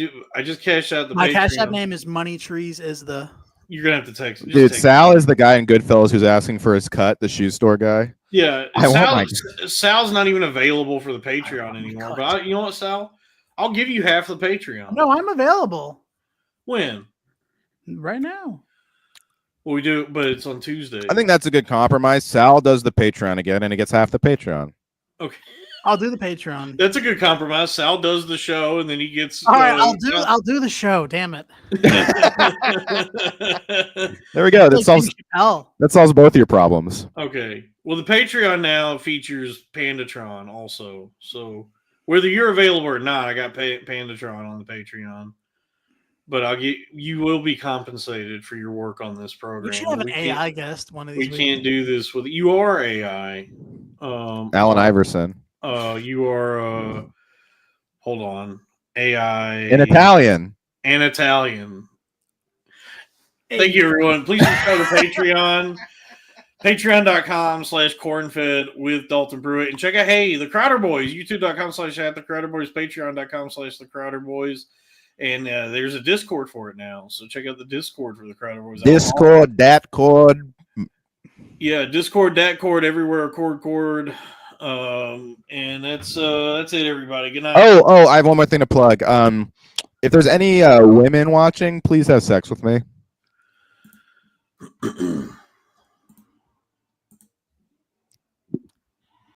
just cashed out the. My Patreon. Cash App name is Money Trees. Is the. You're gonna have to text. Dude, Sal is the guy in Goodfellas who's asking for his cut. The shoe store guy. Yeah, Sal's not even available for the Patreon anymore. But you know what, Sal? I'll give you half the Patreon. No, I'm available. When? Right now. Well, we do, but it's on Tuesday. I think that's a good compromise. Sal does the Patreon again, and he gets half the Patreon. Okay. I'll do the Patreon. That's a good compromise. Sal does the show, and then he gets. All right, I'll do the show. Damn it. There we go. That solves both your problems. Okay. Well, the Patreon now features Pandatron also. So whether you're available or not, I got Pandatron on the Patreon. But you will be compensated for your work on this program. We should have an AI guest one of these. We can't do this with you. Are AI. Alan Iverson. You are. Hold on. AI. In Italian. An Italian. Thank you, everyone. Please subscribe to Patreon. Patreon.com/cornfed with Dalton Pruitt. And check out, the Crowder Boys. YouTube.com/@the Crowder Boys. Patreon.com/the Crowder Boys. And there's a Discord for it now. So check out the Discord for the Crowder Boys. Discord, Datcord. Yeah, Discord, Datcord, everywhere, Cord. And that's it, everybody. Good night. Oh, I have one more thing to plug. If there's any women watching, please have sex with me.